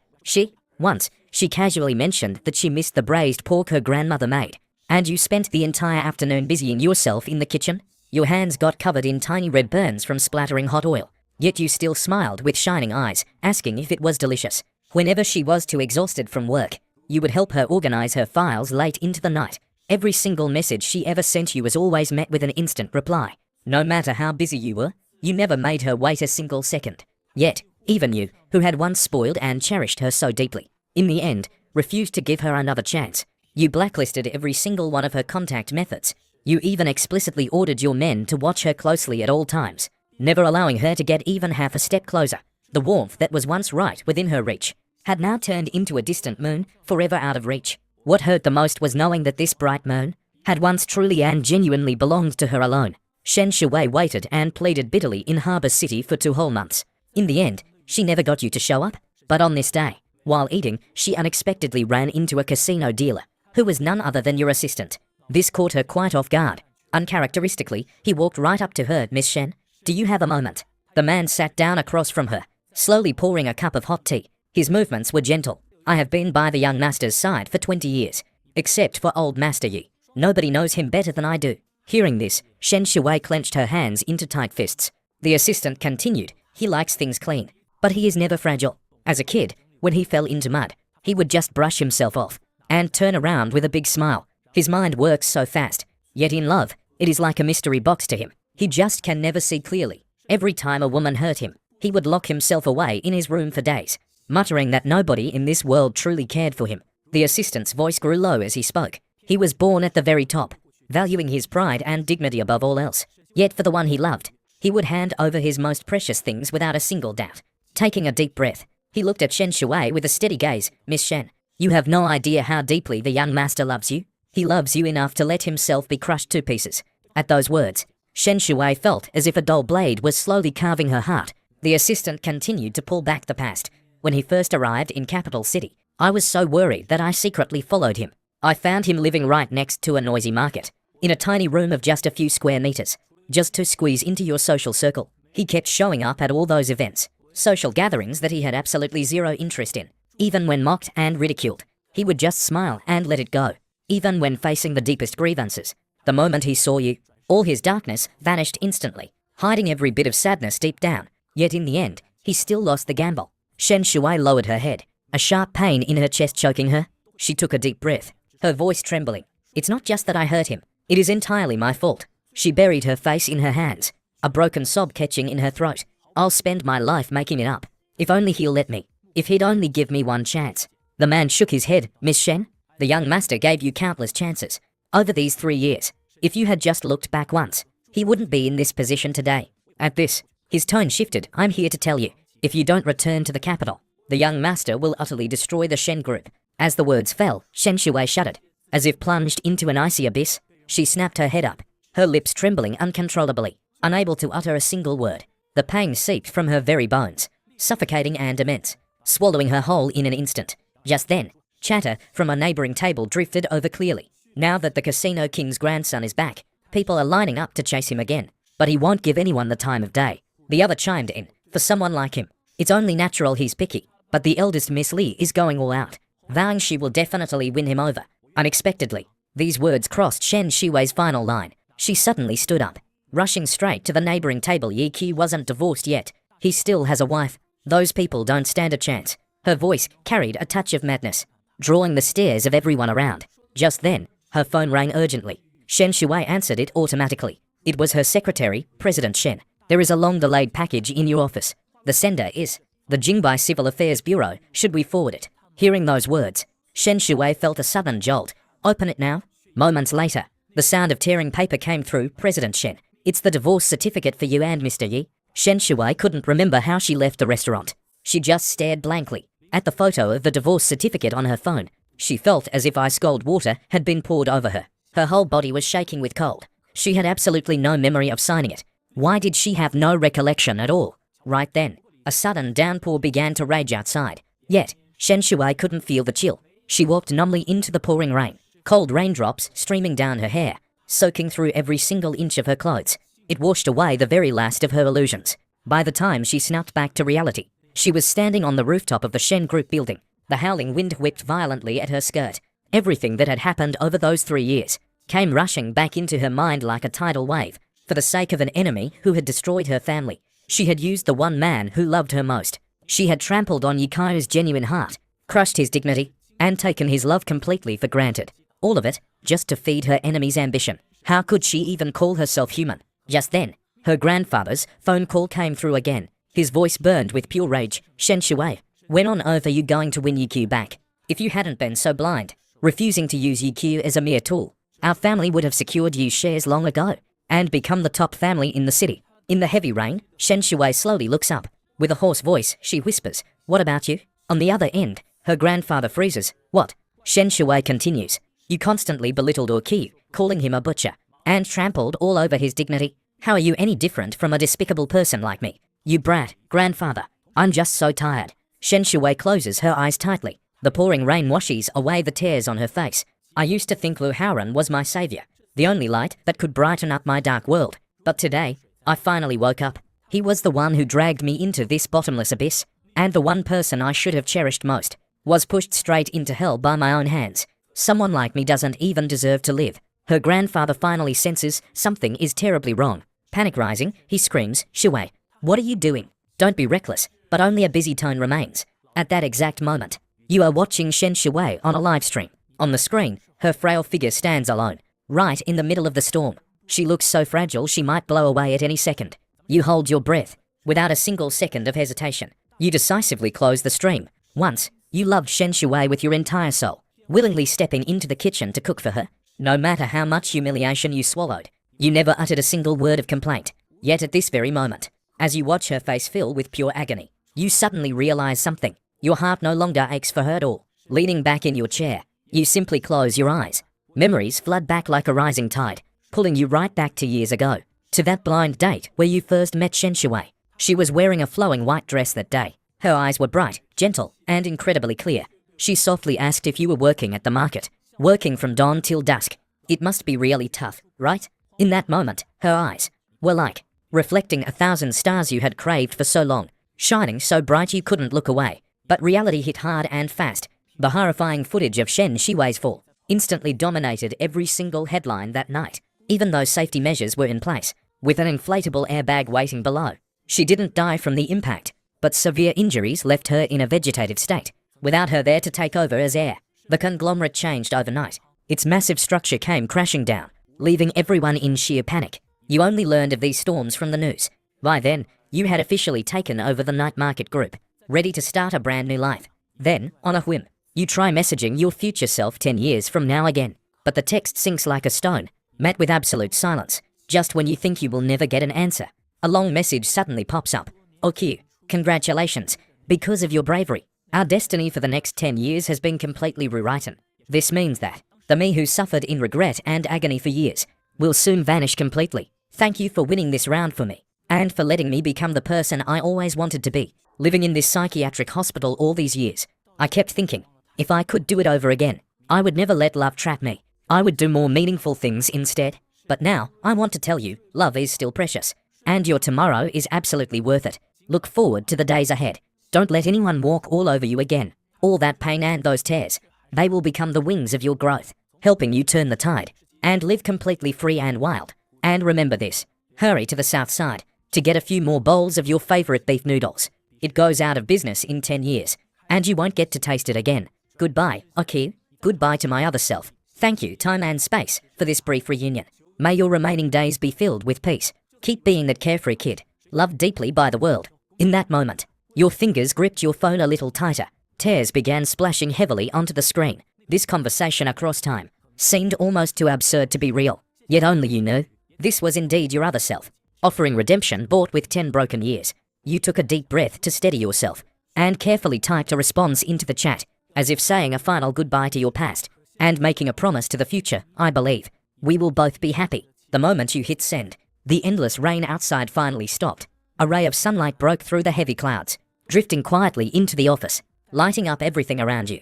Once, she casually mentioned that she missed the braised pork her grandmother made, and you spent the entire afternoon busying yourself in the kitchen. Your hands got covered in tiny red burns from splattering hot oil, yet you still smiled with shining eyes, asking if it was delicious. Whenever she was too exhausted from work, you would help her organize her files late into the night. Every single message she ever sent you was always met with an instant reply. No matter how busy you were, you never made her wait a single second. Yet, even you, who had once spoiled and cherished her so deeply, in the end, refused to give her another chance. You blacklisted every single one of her contact methods. You even explicitly ordered your men to watch her closely at all times, never allowing her to get even half a step closer. The warmth that was once right within her reach had now turned into a distant moon, forever out of reach. What hurt the most was knowing that this bright moon had once truly and genuinely belonged to her alone. Shen Shiwei waited and pleaded bitterly in Harbor City for 2 whole months. In the end, she never got you to show up. But on this day, while eating, she unexpectedly ran into a casino dealer, who was none other than your assistant. This caught her quite off guard. Uncharacteristically, he walked right up to her. Miss Shen, do you have a moment? The man sat down across from her, slowly pouring a cup of hot tea. His movements were gentle. I have been by the young master's side for 20 years, except for old Master Yi. Nobody knows him better than I do. Hearing this, Shen Shiwei clenched her hands into tight fists. The assistant continued, he likes things clean, but he is never fragile. As a kid, when he fell into mud, he would just brush himself off and turn around with a big smile. His mind works so fast, yet in love, it is like a mystery box to him. He just can never see clearly. Every time a woman hurt him, he would lock himself away in his room for days, muttering that nobody in this world truly cared for him. The assistant's voice grew low as he spoke. He was born at the very top, valuing his pride and dignity above all else. Yet for the one he loved, he would hand over his most precious things without a single doubt. Taking a deep breath, he looked at Shen Shiwei with a steady gaze. Miss Shen, You have no idea how deeply the young master loves you. He loves you enough to let himself be crushed to pieces. At those words, Shen Shuai felt as if a dull blade was slowly carving her heart. The assistant continued to pull back the past. When he first arrived in capital city, I was so worried that I secretly followed him. I found him living right next to a noisy market, in a tiny room of just a few square meters, just to squeeze into your social circle. He kept showing up at all those events, social gatherings that he had absolutely zero interest in. Even when mocked and ridiculed, he would just smile and let it go. Even when facing the deepest grievances, the moment he saw you, all his darkness vanished instantly, hiding every bit of sadness deep down. Yet in the end, he still lost the gamble. Shen Shuai lowered her head, a sharp pain in her chest choking her. She took a deep breath, her voice trembling. It's not just that I hurt him. It is entirely my fault. She buried her face in her hands, a broken sob catching in her throat. I'll spend my life making it up. If only he'll let me. If he'd only give me one chance. The man shook his head. Miss Shen, the young master gave you countless chances. Over these 3 years, if you had just looked back once, he wouldn't be in this position today. At this, his tone shifted. I'm here to tell you, if you don't return to the capital, the young master will utterly destroy the Shen group. As the words fell, Shen Shuai shuddered. As if plunged into an icy abyss, she snapped her head up, her lips trembling uncontrollably, unable to utter a single word. The pain seeped from her very bones, suffocating and immense, swallowing her whole in an instant. Just then, chatter from a neighboring table drifted over clearly. Now that the casino king's grandson is back, people are lining up to chase him again. But he won't give anyone the time of day. The other chimed in. For someone like him, it's only natural he's picky. But the eldest Miss Li is going all out, vowing she will definitely win him over. Unexpectedly, these words crossed Shen Shuai's final line. She suddenly stood up, rushing straight to the neighboring table. Yi Qi wasn't divorced yet. He still has a wife. Those people don't stand a chance. Her voice carried a touch of madness, drawing the stares of everyone around. Just then, her phone rang urgently. Shen Shuai answered it automatically. It was her secretary, President Shen. There is a long-delayed package in your office. The sender is the Jingbai Civil Affairs Bureau. Should we forward it? Hearing those words, Shen Shuai felt a sudden jolt. Open it now. Moments later, the sound of tearing paper came through. President Shen, it's the divorce certificate for you and Mr. Yi. Shen Shuai couldn't remember how she left the restaurant. She just stared blankly at the photo of the divorce certificate on her phone. She felt as if ice-cold water had been poured over her. Her whole body was shaking with cold. She had absolutely no memory of signing it. Why did she have no recollection at all? Right then, a sudden downpour began to rage outside. Yet, Shen Shuai couldn't feel the chill. She walked numbly into the pouring rain, cold raindrops streaming down her hair, soaking through every single inch of her clothes. It washed away the very last of her illusions. By the time she snapped back to reality, she was standing on the rooftop of the Shen Group building. The howling wind whipped violently at her skirt. Everything that had happened over those 3 years came rushing back into her mind like a tidal wave. For the sake of an enemy who had destroyed her family, she had used the one man who loved her most. She had trampled on Yukai's genuine heart, crushed his dignity, and taken his love completely for granted. All of it, just to feed her enemy's ambition. How could she even call herself human? Just then, her grandfather's phone call came through again. His voice burned with pure rage. Shen Shuai, when on earth are you going to win Yu back? If you hadn't been so blind, refusing to use Yu as a mere tool, our family would have secured you shares long ago, and become the top family in the city. In the heavy rain, Shen Shuai slowly looks up. With a hoarse voice, she whispers, what about you? On the other end, her grandfather freezes. What? Shen Shuai continues. You constantly belittled Orki, calling him a butcher, and trampled all over his dignity. How are you any different from a despicable person like me? You brat, grandfather. I'm just so tired. Shen Shuai closes her eyes tightly. The pouring rain washes away the tears on her face. I used to think Lu Haoran was my savior, the only light that could brighten up my dark world. But today, I finally woke up. He was the one who dragged me into this bottomless abyss, and the one person I should have cherished most was pushed straight into hell by my own hands. Someone like me doesn't even deserve to live. Her grandfather finally senses something is terribly wrong. Panic rising, he screams, Shuai, what are you doing? Don't be reckless, but only a busy tone remains. At that exact moment, you are watching Shen Shuai on a live stream. On the screen, her frail figure stands alone, right in the middle of the storm. She looks so fragile she might blow away at any second. You hold your breath. Without a single second of hesitation, you decisively close the stream. Once, you loved Shen Shuai with your entire soul, willingly stepping into the kitchen to cook for her. No matter how much humiliation you swallowed, you never uttered a single word of complaint. Yet at this very moment, as you watch her face fill with pure agony, you suddenly realize something. Your heart no longer aches for her at all. Leaning back in your chair, you simply close your eyes. Memories flood back like a rising tide, pulling you right back to years ago, to that blind date where you first met Shen Shui. She was wearing a flowing white dress that day. Her eyes were bright, gentle, and incredibly clear. She softly asked if you were working at the market, working from dawn till dusk. It must be really tough, right? In that moment, her eyes were like reflecting 1,000 stars you had craved for so long, shining so bright you couldn't look away. But reality hit hard and fast. The horrifying footage of Shen Shui's fall instantly dominated every single headline that night, even though safety measures were in place, with an inflatable airbag waiting below. She didn't die from the impact, but severe injuries left her in a vegetative state, without her there to take over as heir. The conglomerate changed overnight. Its massive structure came crashing down, leaving everyone in sheer panic. You only learned of these storms from the news. By then, you had officially taken over the night market group, ready to start a brand new life. Then, on a whim, you try messaging your future self 10 years from now again, but the text sinks like a stone, met with absolute silence. Just when you think you will never get an answer, a long message suddenly pops up. Oh Q, congratulations. Because of your bravery, our destiny for the next 10 years has been completely rewritten. This means that the me who suffered in regret and agony for years will soon vanish completely. Thank you for winning this round for me, and for letting me become the person I always wanted to be. Living in this psychiatric hospital all these years, I kept thinking, if I could do it over again, I would never let love trap me. I would do more meaningful things instead. But now, I want to tell you, love is still precious, and your tomorrow is absolutely worth it. Look forward to the days ahead. Don't let anyone walk all over you again. All that pain and those tears, they will become the wings of your growth, helping you turn the tide, and live completely free and wild. And remember this, hurry to the south side, to get a few more bowls of your favorite beef noodles. It goes out of business in 10 years, and you won't get to taste it again. Goodbye, okay? Goodbye to my other self. Thank you, time and space, for this brief reunion. May your remaining days be filled with peace. Keep being that carefree kid, loved deeply by the world. In that moment, your fingers gripped your phone a little tighter. Tears began splashing heavily onto the screen. This conversation across time seemed almost too absurd to be real. Yet only you knew. This was indeed your other self, offering redemption bought with 10 broken years. You took a deep breath to steady yourself, and carefully typed a response into the chat, as if saying a final goodbye to your past, and making a promise to the future. I believe we will both be happy. The moment you hit send, the endless rain outside finally stopped. A ray of sunlight broke through the heavy clouds, drifting quietly into the office, lighting up everything around you.